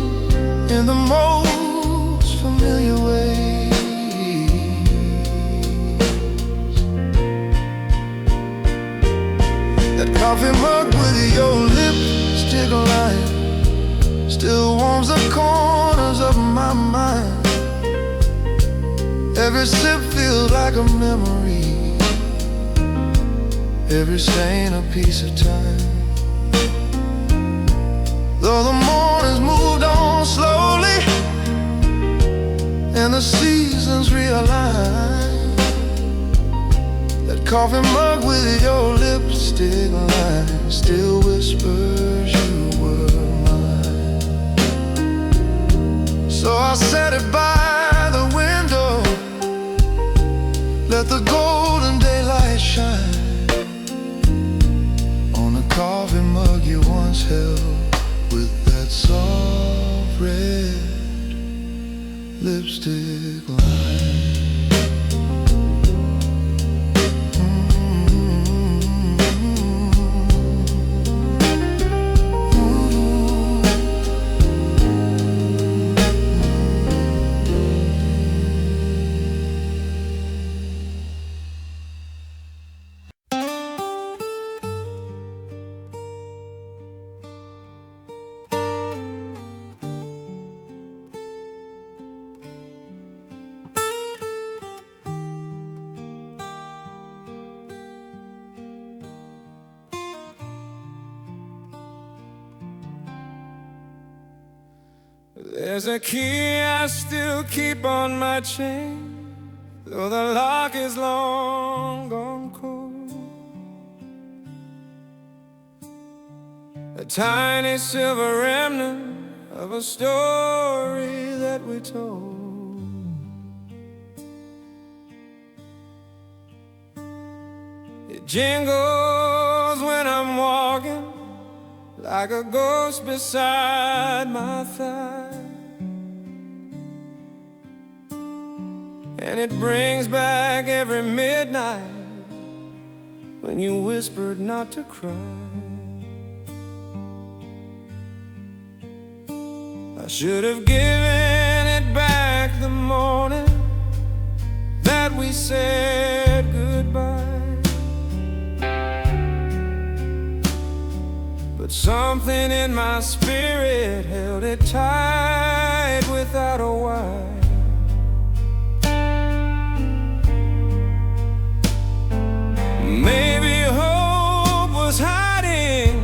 in the most familiar way. That coffee mug with your lipstick line still warms the corners of my mind. Every sip feels like a memory, every stain a piece of time. Though the mornings moved on slowly and the seasons realigned, that coffee mug with your lipstick line still whispers you were mine. So I set it by the window, let the golden daylight shine on the coffee mug you once held with that soft red lipstick line. There's a key I still keep on my chain, though the lock is long gone cold. A tiny silver remnant of a story that we told. It jingles when I'm walking, like a ghost beside my thigh. and it brings back every midnight when you whispered not to cry. I should have given it back the morning that we said goodbye, but something in my spirit held it tight without a why. Maybe hope was hiding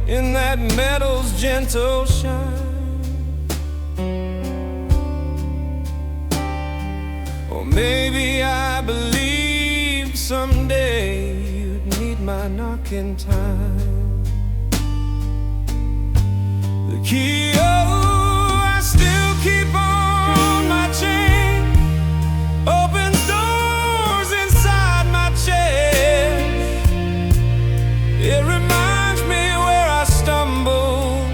in that metal's gentle shine, or maybe I believed someday you'd need my knocking time. The key, oh, I still keep on my chain, opens doors inside my chest. It reminds me where I stumbled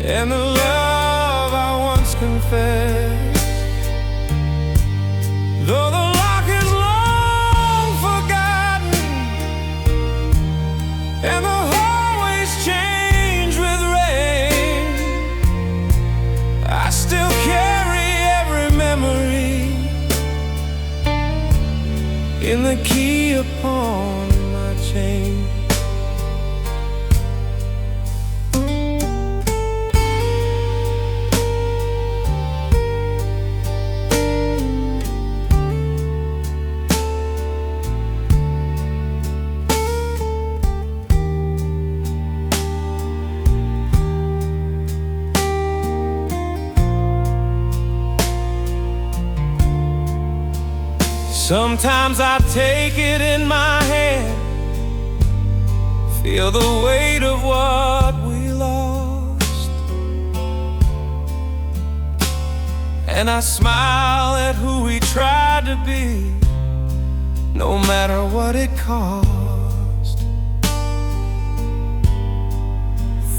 and the love I once confessed. Though the lock is long forgotten and the hallways change with rain, I still carry every memory in the key upon my chain. Sometimes I take it in my hand, feel the weight of what we lost, and I smile at who we tried to be, no matter what it cost.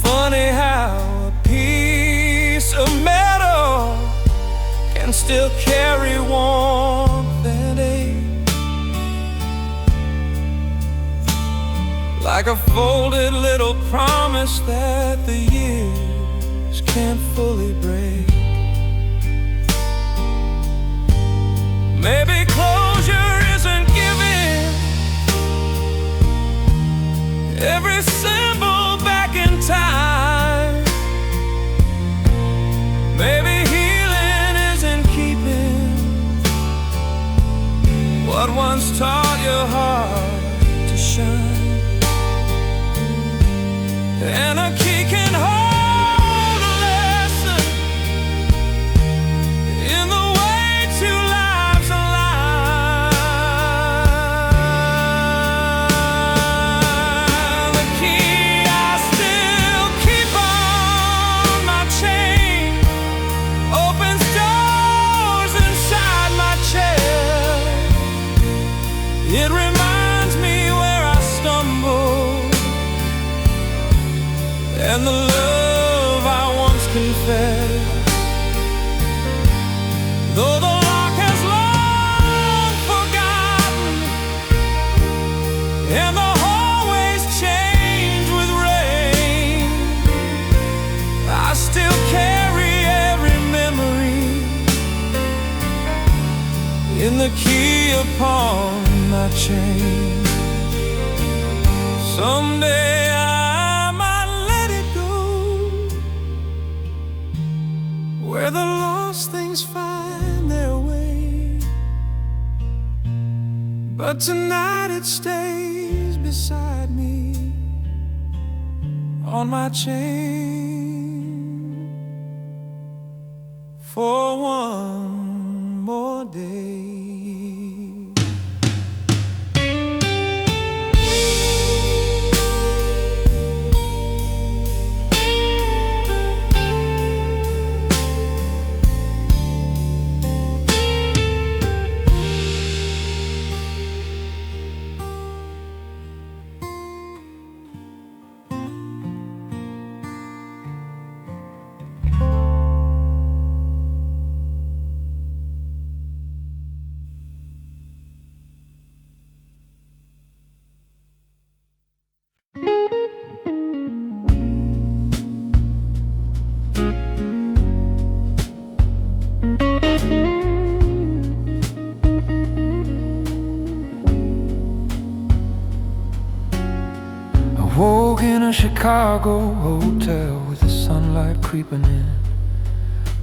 Funny how a piece of metal can still carry warmth and ache, like a folded little promise that the years can't fully break. Maybe closure isn't given every symbol back in time. Maybe healing isn't keeping what once taught your heart to shine. And a key can hold a lesson in the way two lives align. The key I still keep on my chain, opens doors inside my chest. It reminds me where I stumbled and the love I once confessed. Though the lock has long forgotten and the hallways change with rain, I still carry every memory in the key upon my chain. Someday where the lost things find their way, but tonight it stays beside me on my chain for one more day. Woke in a Chicago hotel with the sunlight creeping in,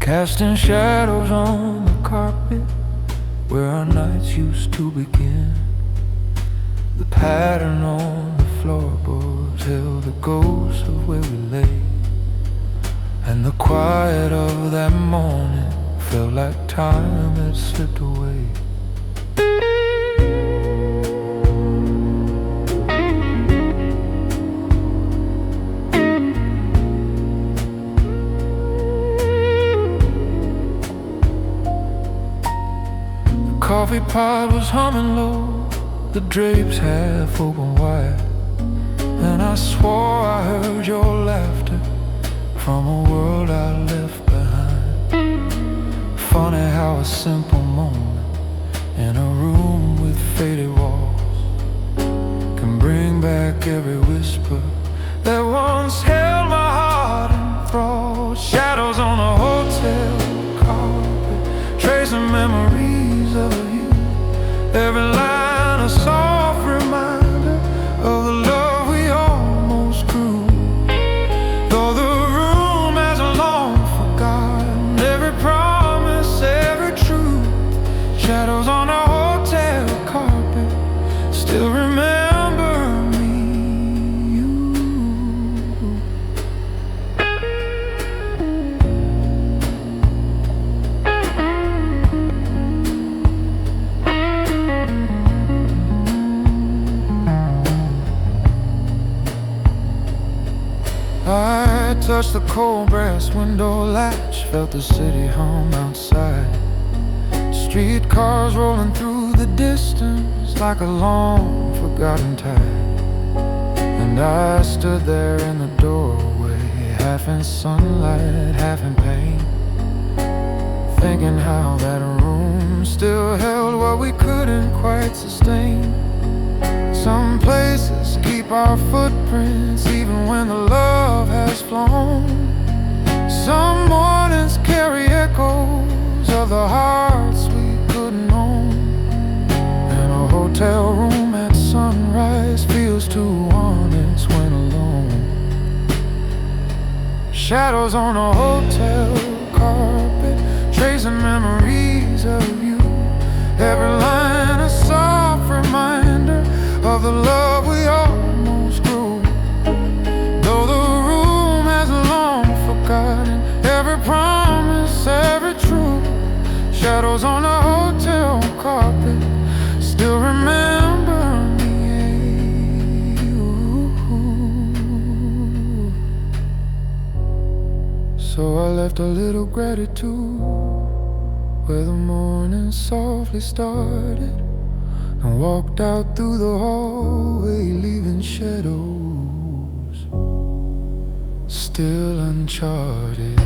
casting shadows on the carpet where our nights used to begin. The pattern on the floorboards held the ghost of where we lay, and the quiet of that morning felt like time had slipped away. The coffee pot was humming low, the drapes half open wide, and I swore I heard your laughter from a world I left behind. Funny how a simple moment in a room with faded walls can bring back every whisper that once held my heart in thrall. Shadows on a hotel carpet, tracing memories of you. Every line a soft reminder of the love we almost grew. Though the room has long forgotten every promise, every truth. Shadows on a hotel carpet still remember me. I touched the cold brass window latch, felt the city hum outside. Streetcars rolling through the distance like a long forgotten tide. And I stood there in the doorway, half in sunlight, half in pain, thinking how that room still held what we couldn't quite sustain. Some places keep our footprints even when the love has flown. Some mornings carry echoes of the hearts we couldn't own. And a hotel room at sunrise feels too honest when alone. Shadows on a hotel carpet, tracing memories of you. Every line a soft reminder of the love we almost grew. Though the room has long forgotten every promise, every truth. Shadows on a hotel carpet still remember me. So I left a little gratitude where the morning softly started, and walked out through the hallway, leaving shadows still uncharted.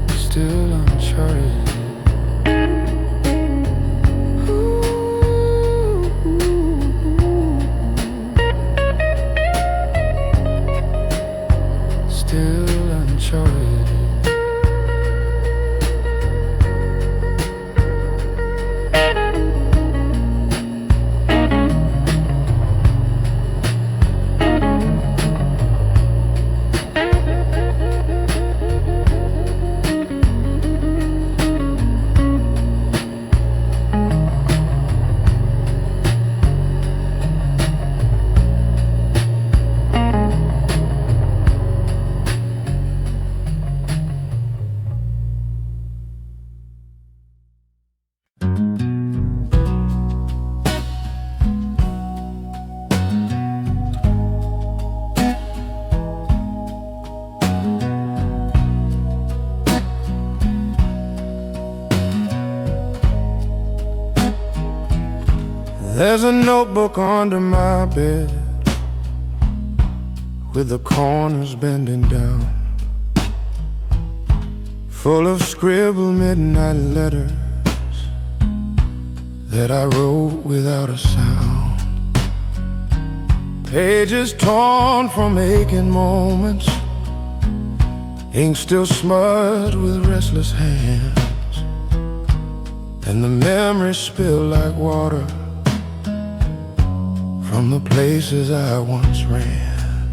Still uncharted. Still uncharted. There's a notebook under my bed with the corners bending down, full of scribbled midnight letters that I wrote without a sound. Pages torn from aching moments, ink still smudged with restless hands, and the memories spill like water from the places I once ran.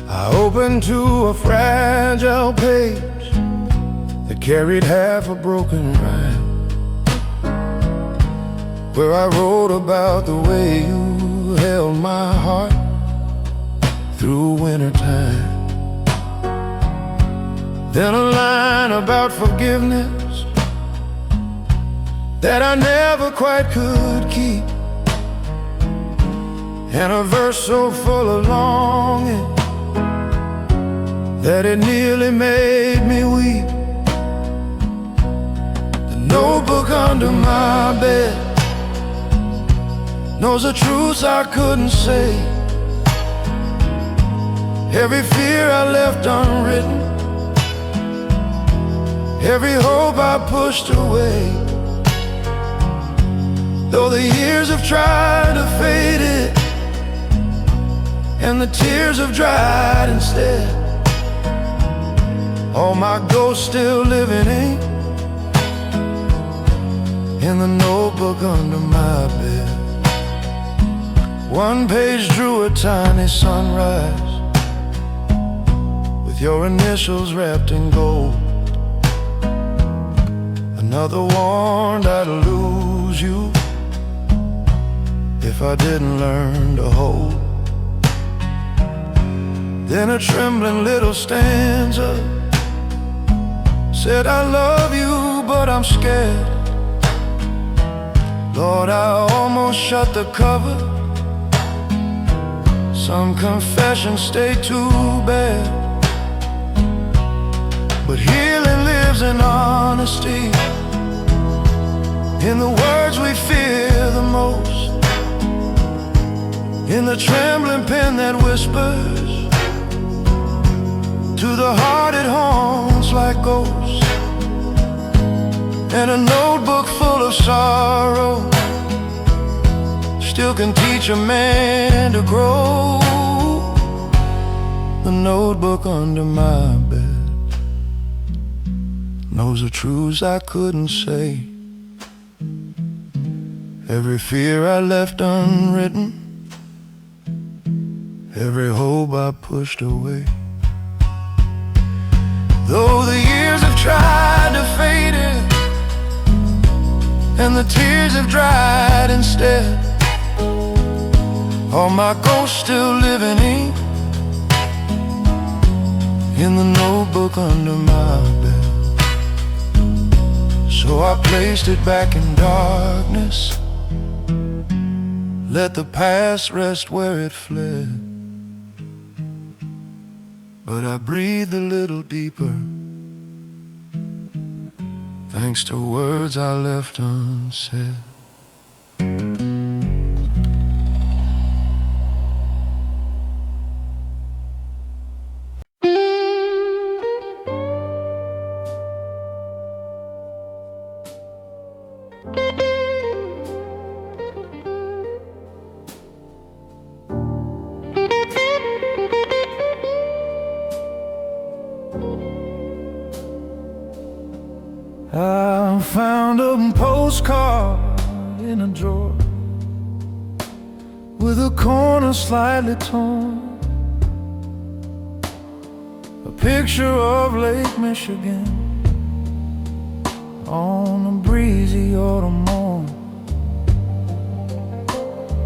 I opened to a fragile page that carried half a broken rhyme, where I wrote about the way you held my heart through wintertime. Then a line about forgiveness that I never quite could keep, and a verse so full of longing that it nearly made me weep. The notebook under my bed knows the truths I couldn't say, every fear I left unwritten, every hope I pushed away. Though the years have tried to fade it, and the tears have dried instead, all my ghosts still living in the notebook under my bed. One page drew a tiny sunrise with your initials wrapped in gold. Another warned I'd lose you if I didn't learn to hold. Then a trembling little stanza said, I love you, but I'm scared. Lord, I almost shut the cover. Some confessions stay too bad, but healing lives in honesty, in the words we fear the most, in the trembling pen that whispers to the heart it haunts like ghosts, and a notebook full of sorrow still can teach a man to grow. The notebook under my bed knows the truths I couldn't say, every fear I left unwritten, every hope I pushed away. Though the years have tried to fade it, and the tears have dried instead, all my ghosts still living in the notebook under my bed. So I placed it back in darkness, let the past rest where it fled. But I breathed a little deeper, thanks to words I left unsaid. I found a postcard in a drawer with a corner slightly torn, a picture of Lake Michigan on a breezy autumn morn.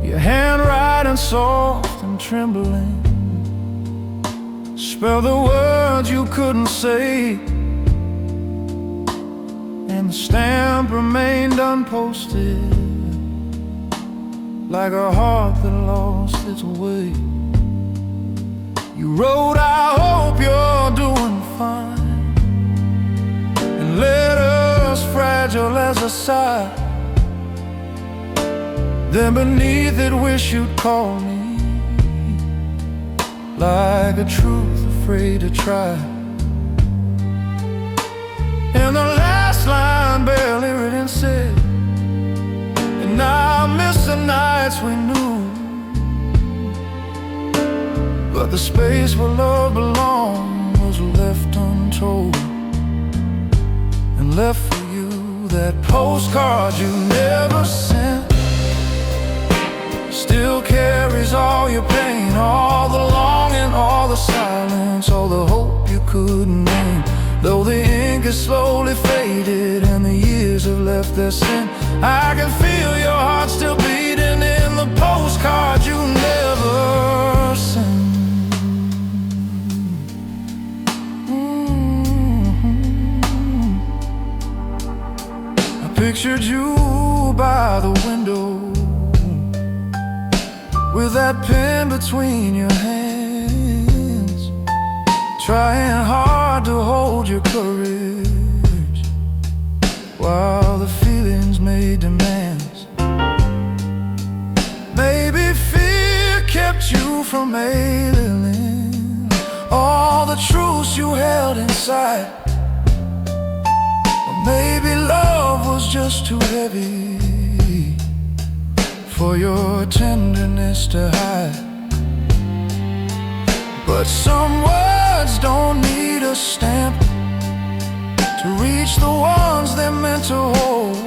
Your handwriting soft and trembling, spell the words you couldn't say, and the stamp remained unposted, like a heart that lost its way. You wrote, I hope you're doing fine, and letters fragile as a sigh. Then beneath it, wish you'd call me, like a truth afraid to try. And the last line barely written said, and now I miss the nights we knew, but the space where love belonged was left untold, and left for you that postcard you never sent, still carries all your pain, all the longing, all the silence, all the hope you couldn't name. Though the ink has slowly faded and the years have left their scent, I can feel your heart still beating in the postcard you never sent. I pictured you by the window with that pen between your hands, trying hard to hold your courage while the feelings made demands. Maybe fear kept you from ailing all the truths you held inside, or maybe love was just too heavy for your tenderness to hide. But some words don't need a stamp to reach the ones they're meant to hold.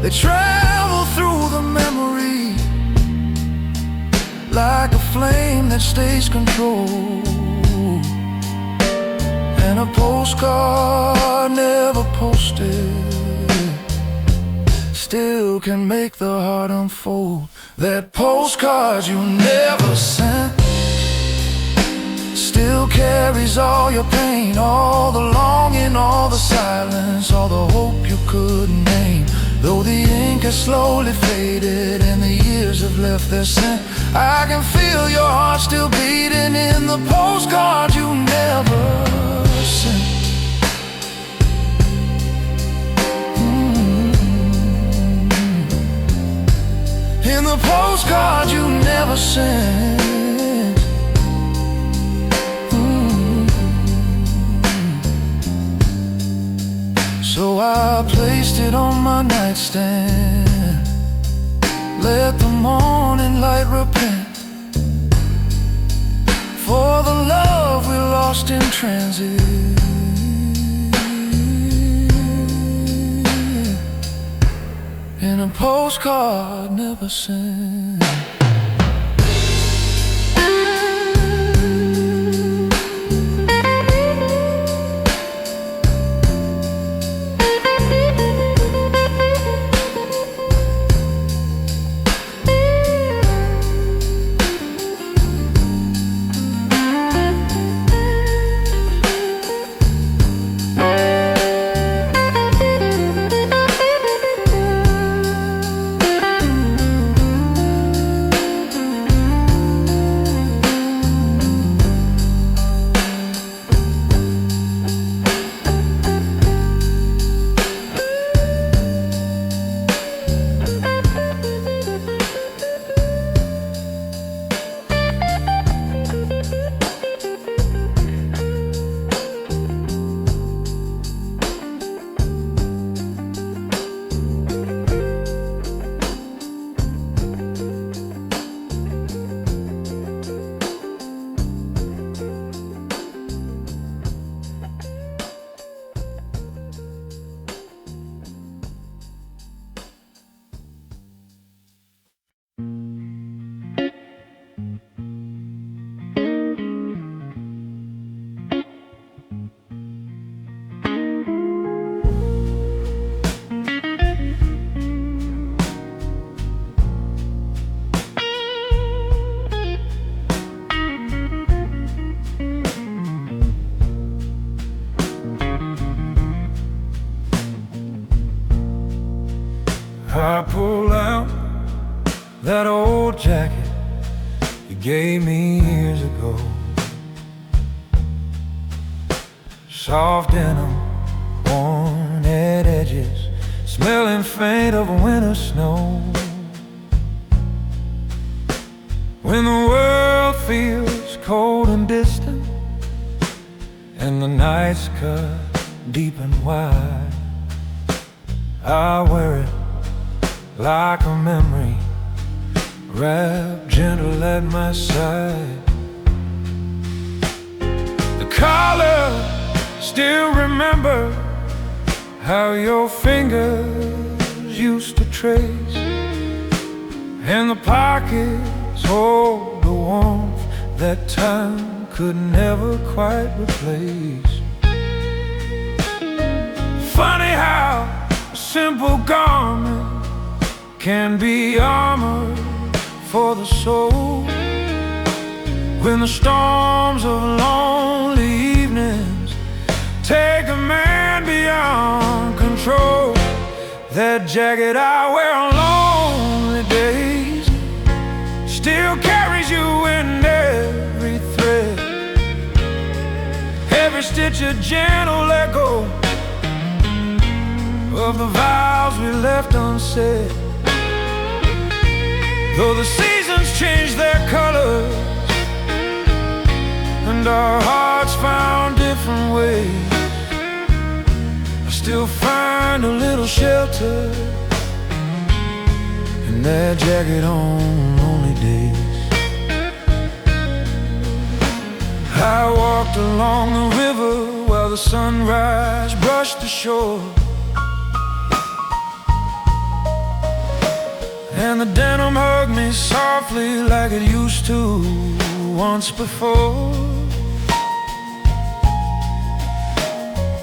They travel through the memory like a flame that stays controlled. And a postcard never posted still can make the heart unfold. That postcard you never sent still carries all your pain, all the longing, all the silence, all the hope you couldn't name. Though the ink has slowly faded and the years have left their scent, I can feel your heart still beating in the postcard you never sent. In the postcard you never sent. So I placed it on my nightstand, let the morning light repent for the love we lost in transit. In a postcard never sent. I pull out that old jacket you gave me years ago. Soft denim, worn at edges, smelling faint of winter snow. When the world feels cold and distant and the nights cut deep and wide, I wear it like a memory, wrapped gentle at my side. The collar, still remember how your fingers used to trace and the pockets hold the warmth that time could never quite replace. Funny how a simple garment can be armor for the soul. When the storms of lonely evenings take a man beyond control, that jacket I wear on lonely days still carries you in every thread, every stitch a gentle echo of the vows we left unsaid. Though the seasons change their colors and our hearts found different ways, I still find a little shelter in that jacket on lonely days. I walked along the river while the sunrise brushed the shore, and the denim hugged me softly like it used to once before.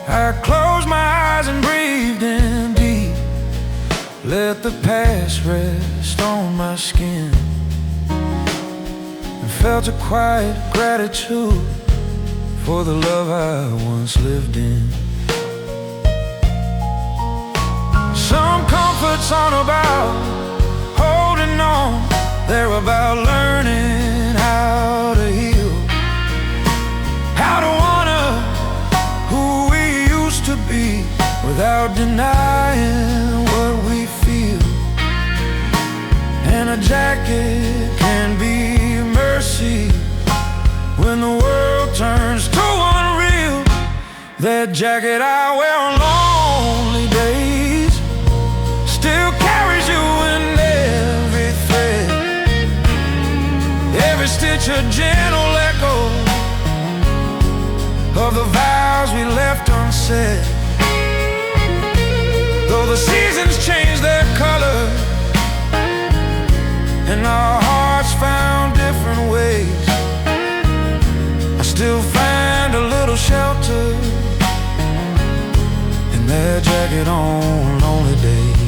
I closed my eyes and breathed in deep, let the past rest on my skin, and felt a quiet gratitude for the love I once lived in. Some comforts aren't about holding on, they're about learning how to heal, how to honor who we used to be without denying what we feel. And a jacket can be mercy when the world turns to unreal. That jacket I wear on lonely days still carries you in every thread, every stitch a gentle echo of the vows we left unsaid. Though the seasons change their color and our hearts found different ways, I still find a little shelter in that jacket on lonely days.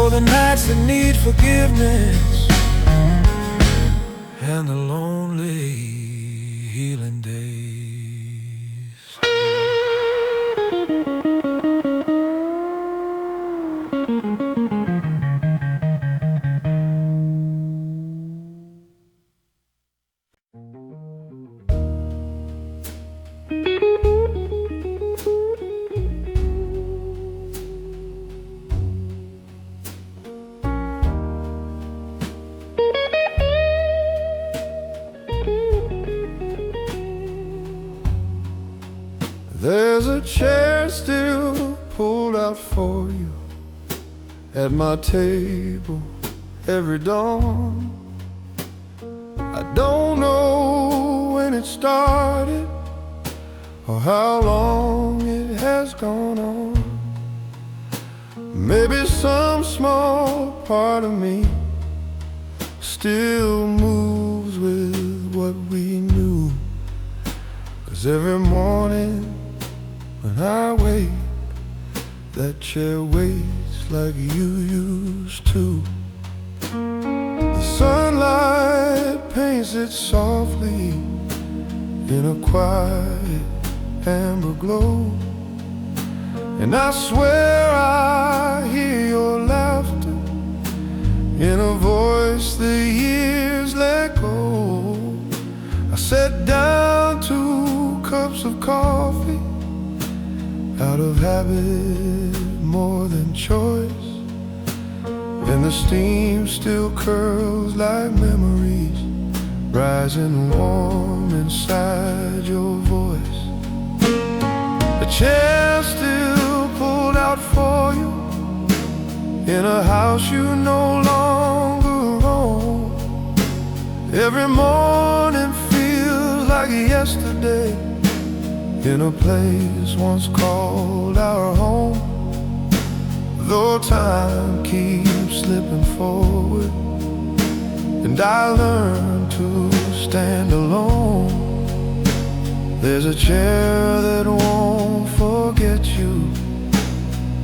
The nights that need forgiveness and the lonely healing days. There's a chair still pulled out for you at my table every dawn. I don't know when it started or how long it has gone on. Maybe some small part of me still moves with what we knew. 'Cause every morning when I wake, that chair waits like you used to. The sunlight paints it softly in a quiet amber glow, and I swear I hear your laughter coffee out of habit more than choice, and the steam still curls like memories rising warm inside your voice. The chair still pulled out for you in a house you no longer own. Every morning feels like yesterday in a place once called our home. Though time keeps slipping forward and I learn to stand alone, there's a chair that won't forget you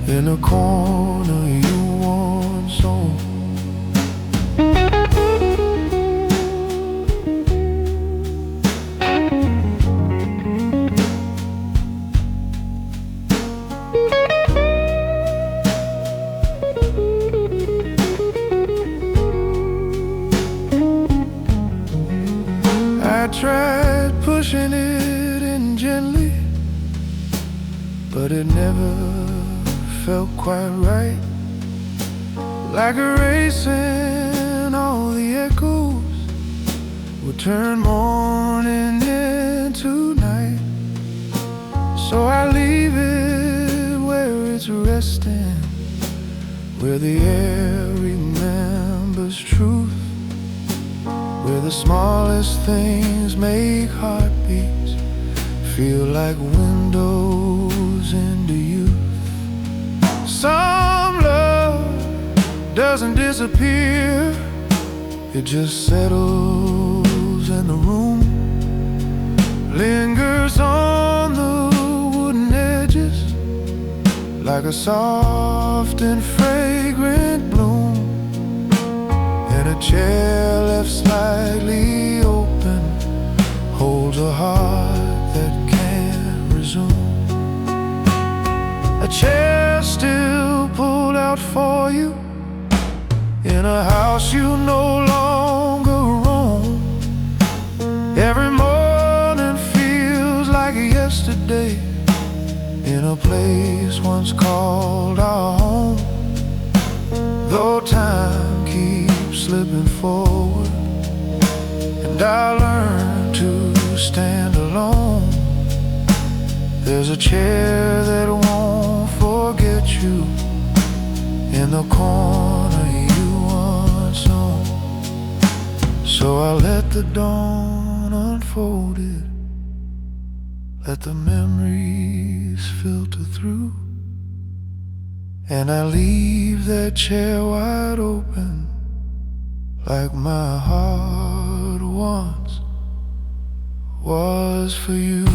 in a corner you once owned. I tried pushing it in gently, but it never felt quite right. Like erasing all the echoes would turn morning into night. So I leave it where it's resting, where the air remembers truth, where the smallest things make heartbeats feel like windows into youth. Some love doesn't disappear, it just settles in the room, lingers on the wooden edges like a soft and fragrant bloom. And a chair left slightly open holds a heart that can't resume. A chair still pulled out for you in a house you no longer own. Every morning feels like yesterday in a place once called our home. Though time keeps slipping forward and I learn to stand alone, there's a chair that won't forget you in the corner you once owned. So I let the dawn unfold it, let the memories filter through, and I leave that chair wide open like my heart once was for you.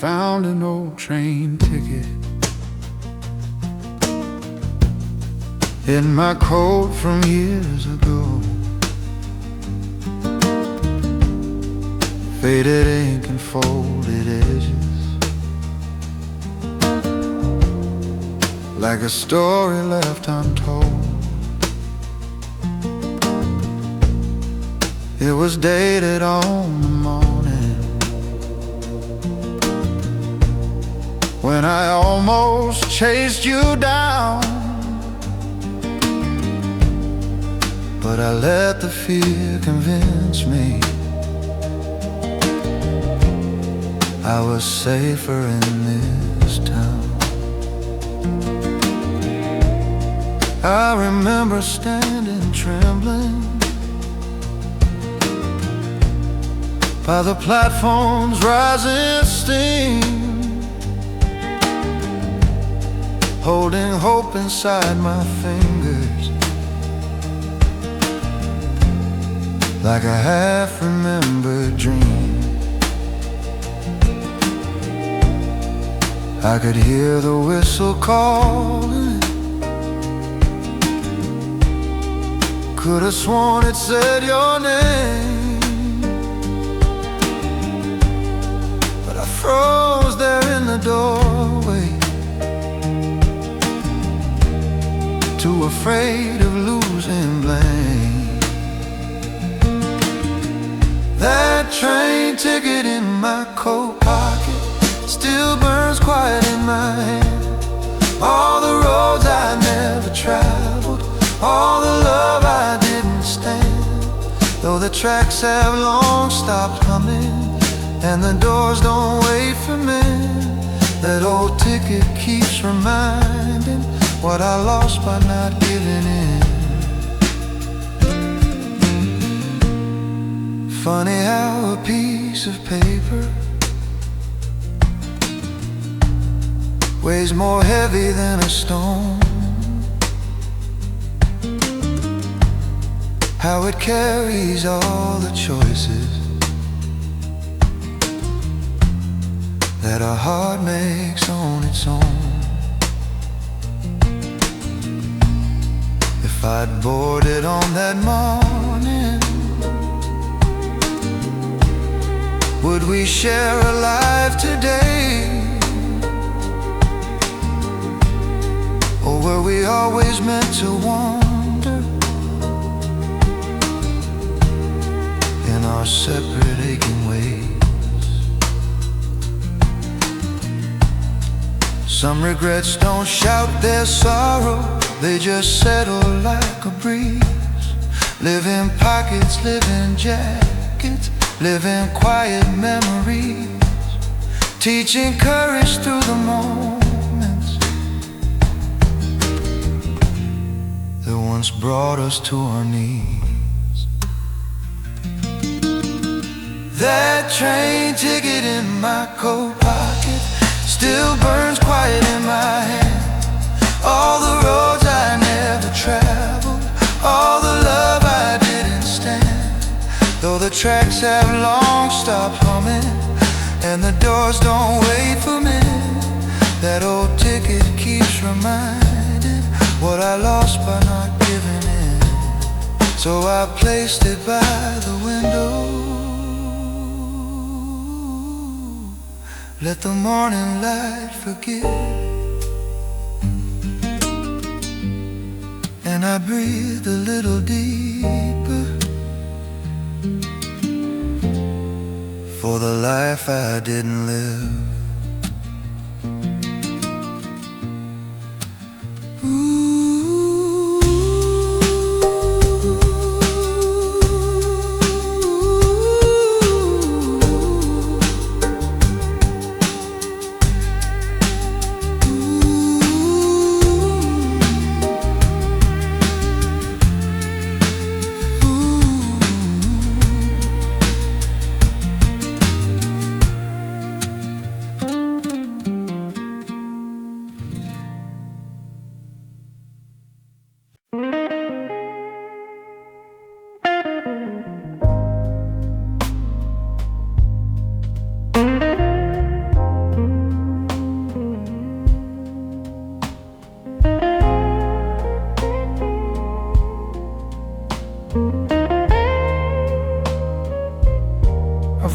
Found an old train ticket in my coat from years ago. Faded ink and folded edges, like a story left untold. It was dated on the morning when I almost chased you down, but I let the fear convince me I was safer in this town. I remember standing trembling by the platform's rising steam, holding hope inside my fingers, like a half-remembered dream. I could hear the whistle calling, could have sworn it said your name, but I froze there in the doorway, too afraid of losing blame. That train ticket in my coat pocket still burns quiet in my hand. All the roads I never traveled, all the love I didn't stand, though the tracks have long stopped coming and the doors don't wait for men. That old ticket keeps reminding what I lost by not giving in. Funny how a piece of paper weighs more heavy than a stone, how it carries all the choices that a heart makes on its own. If I'd boarded on that morning, would we share a life today? Or were we always meant to wander in our separate aching ways? Some regrets don't shout their sorrow, they just settle like a breeze. Live in pockets, live in jackets, live in quiet memories, teaching courage through the moments that once brought us to our knees. That train ticket in my coat pocket still burns quiet in my hand. All the roads I never traveled, all the love I didn't stand, though the tracks have long stopped humming and the doors don't wait for me. That old ticket keeps reminding what I lost by not giving in. So I placed it by the window, let the morning light forgive, and I breathed a little deeper for the life I didn't live.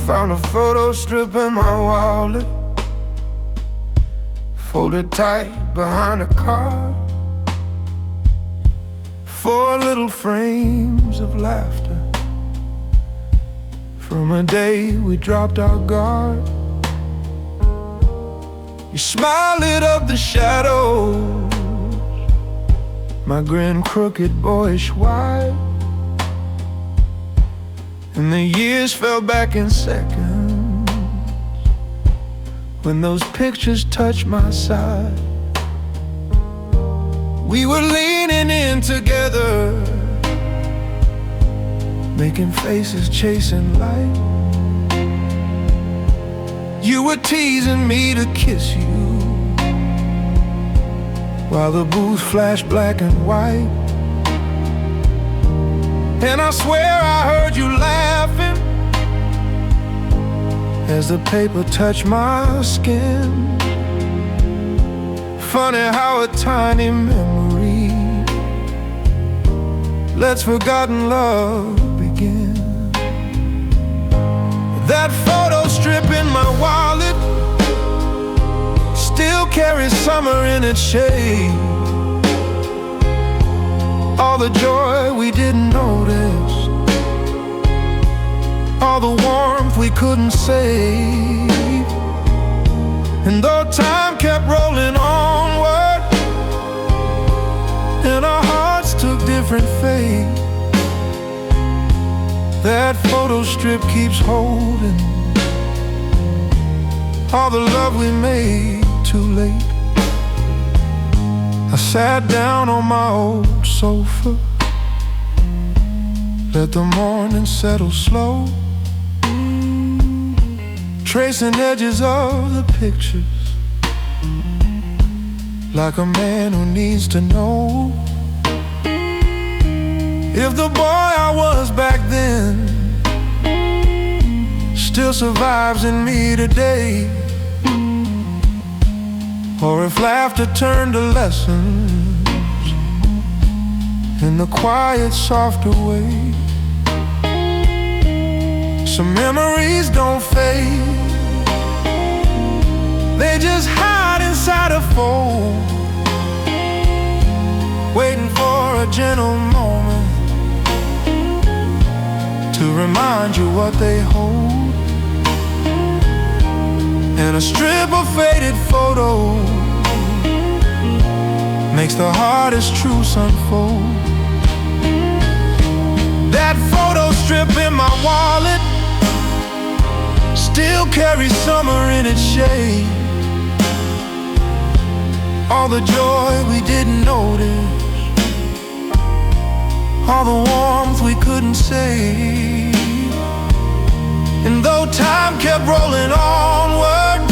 Found a photo strip in my wallet, folded tight behind a car. 4 little frames of laughter from a day we dropped our guard. Your smile lit up the shadows, my grin crooked, boyish wide, and the years fell back in seconds when those pictures touched my side. We were leaning in together, making faces, chasing light. You were teasing me to kiss you, while the booth flashed black and white. And I swear I heard you laughing as the paper touched my skin. Funny how a tiny memory lets forgotten love begin. That photo strip in my wallet still carries summer in its shade. All the joy we didn't notice, all the warmth we couldn't save. And though time kept rolling onward and our hearts took different fate, that photo strip keeps holding all the love we made too late. I sat down on my old sofa, let the morning settle slow, tracing edges of the pictures like a man who needs to know if the boy I was back then still survives in me today, or if laughter turned to lessons in the quiet, softer way. Some memories don't fade, they just hide inside a fold, waiting for a gentle moment to remind you what they hold. And a strip of faded photos makes the hardest truths unfold. That photo strip in my wallet still carries summer in its shade. All the joy we didn't notice, all the warmth we couldn't save. And though time kept rolling onward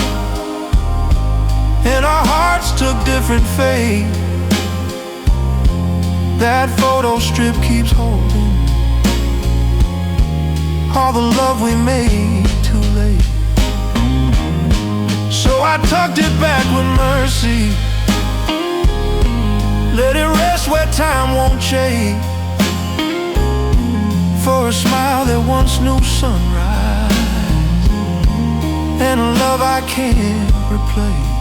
and our hearts took different fate, that photo strip keeps holding all the love we made too late. So I tucked it back with mercy, let it rest where time won't chase, for a smile that once knew sunrise and a love I can't replace.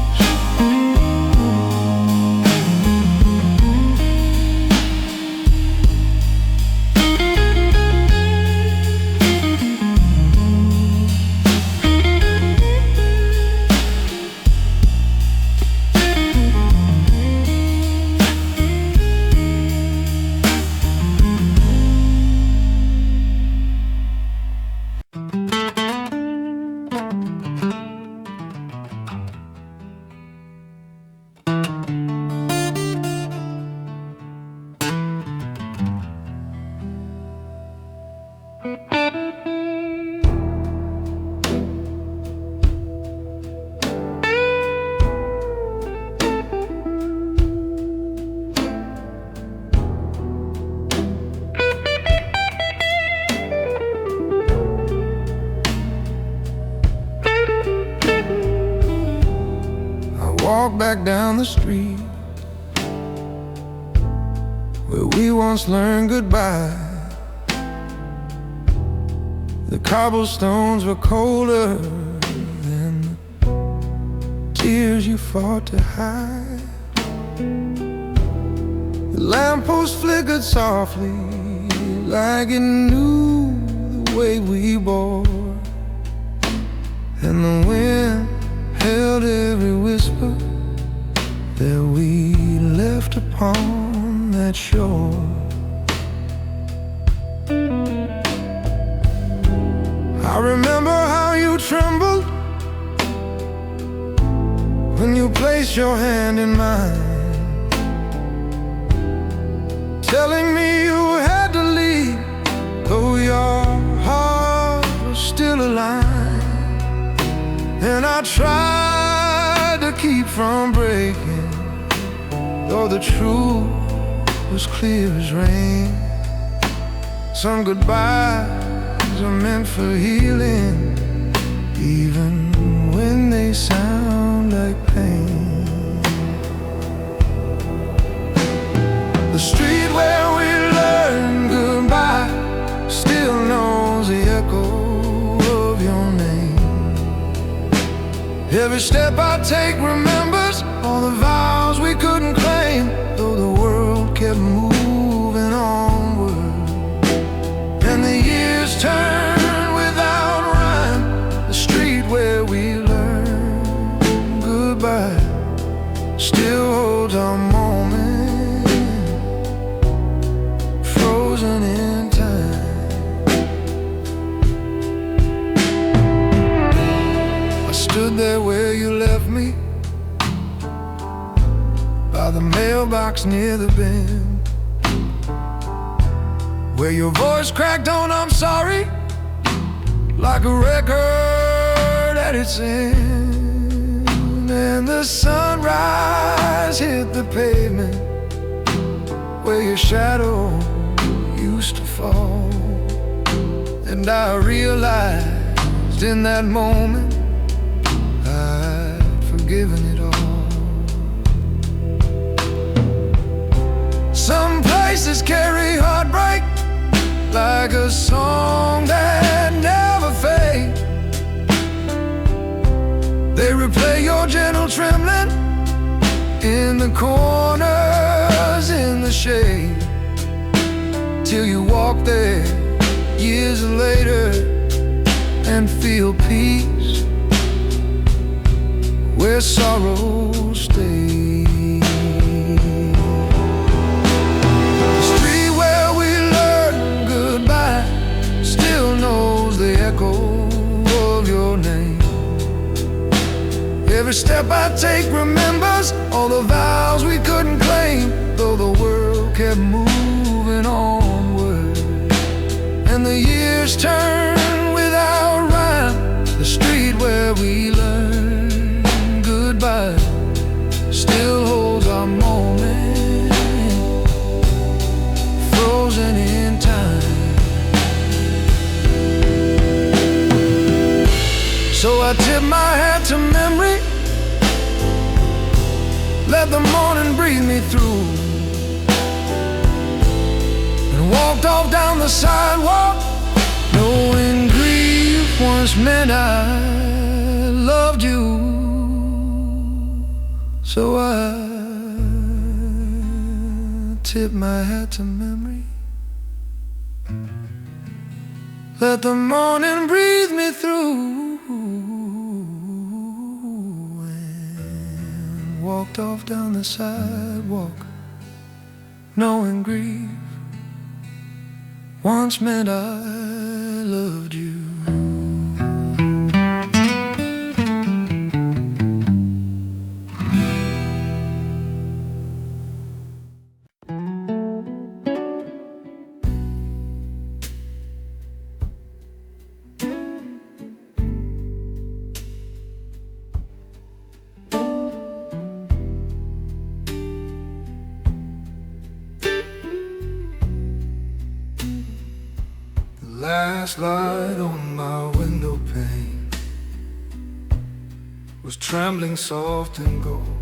Walk back down the street where we once learned goodbye. The cobblestones were colder than the tears you fought to hide. The lamppost flickered softly like it knew the way we bore, and the wind held every whisper that we left upon that shore. I remember how you trembled when you placed your hand in mine, telling me you had to leave, though your heart was still alive. And I tried to keep from breaking, though the truth was clear as rain. Some goodbyes are meant for healing, even when they sound like pain. The street where we learned goodbye still knows the echo of your name. Every step I take remembers all the vows we couldn't claim, though the world kept moving onward. And the years turned without rhyme. The street where we learned goodbye still holds our moment, frozen in time. I stood there where you left me, by the mailbox near the bend, where your voice cracked on "I'm sorry" like a record at its end. And the sunrise hit the pavement where your shadow used to fall. And I realized in that moment I'd forgiven it all. Some places carry heartbreak like a song that never fades. They replay your gentle trembling in the corners, in the shade, till you walk there years later and feel peace where sorrow stays. Every step I take remembers all the vows we couldn't claim, though the world kept moving onward. And the years turned without rhyme. The street where we learned goodbye still holds our moment, frozen in time. So I tip my hat to memory, let the morning breathe me through, and walked off down the sidewalk, knowing grief once meant I loved you. So I tip my hat to memory, let the morning breathe me through, walked off down the sidewalk, knowing grief once meant I loved you. Last light on my windowpane was trembling soft and gold,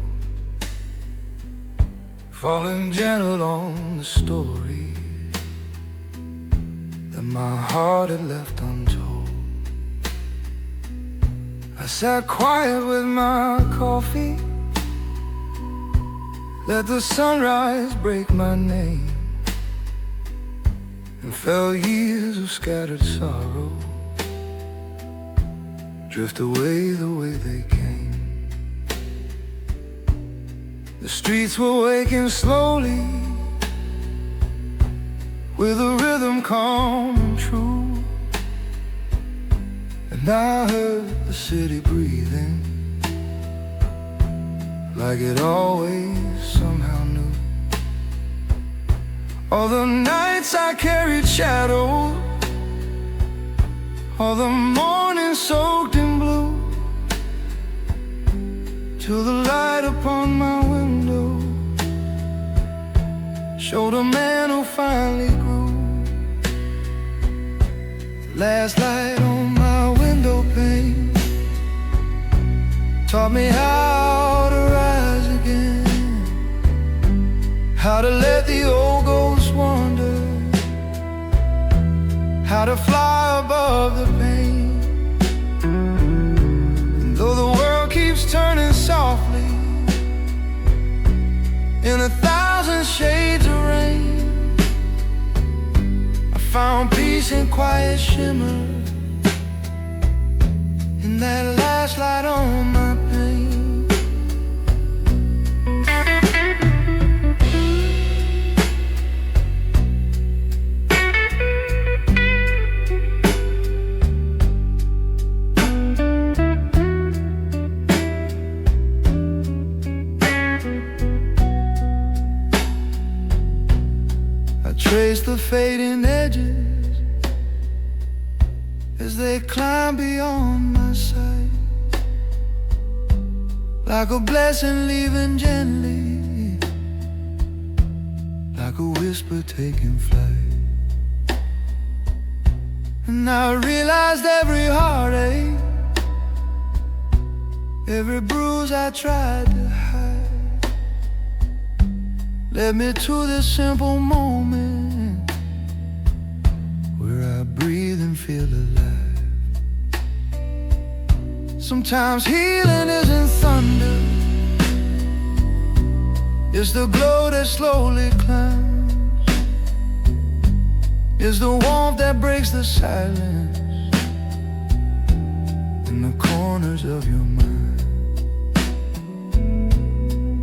falling gentle on the story that my heart had left untold. I sat quiet with my coffee, let the sunrise break my name, and felt years of scattered sorrow drift away the way they came. The streets were waking slowly with a rhythm calm and true, and I heard the city breathing like it always somehow knew. All the nights I carried shadows, all the mornings soaked in blue, till the light upon my window showed a man who finally grew. Last light on my window pane taught me how to rise again, how to let the old ghosts wander, how to fly above the pain. And though the world keeps turning softly in 1,000 shades of rain, I found peace in quiet shimmer in that last light on my pane. Trace the fading edges as they climb beyond my sight, like a blessing leaving gently, like a whisper taking flight. And I realized every heartache, every bruise I tried to hide, led me to this simple moment where I breathe and feel alive. Sometimes healing isn't thunder, it's the glow that slowly climbs, it's the warmth that breaks the silence in the corners of your mind.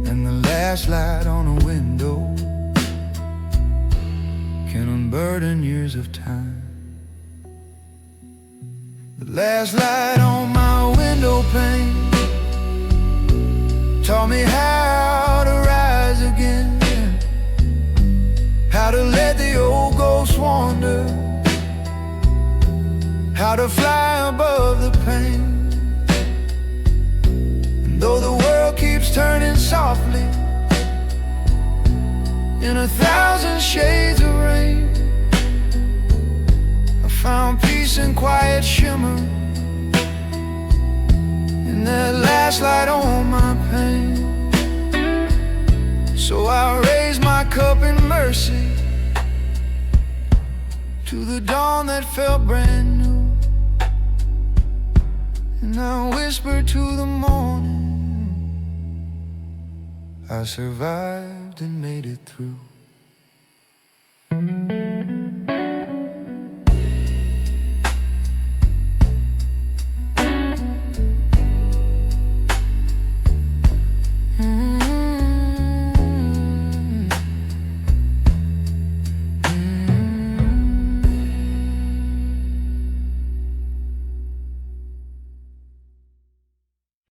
And the last light on a window can unburden years of time. The last light on my window pane taught me how to rise again, how to let the old ghosts wander, how to fly above the pain. And though the world keeps turning softly in 1,000 shades of rain, I found peace in quiet shimmer in that last light on my pane. So I raise my cup in mercy to the dawn that felt brand new, and I whisper to the morning, I survived and made it through.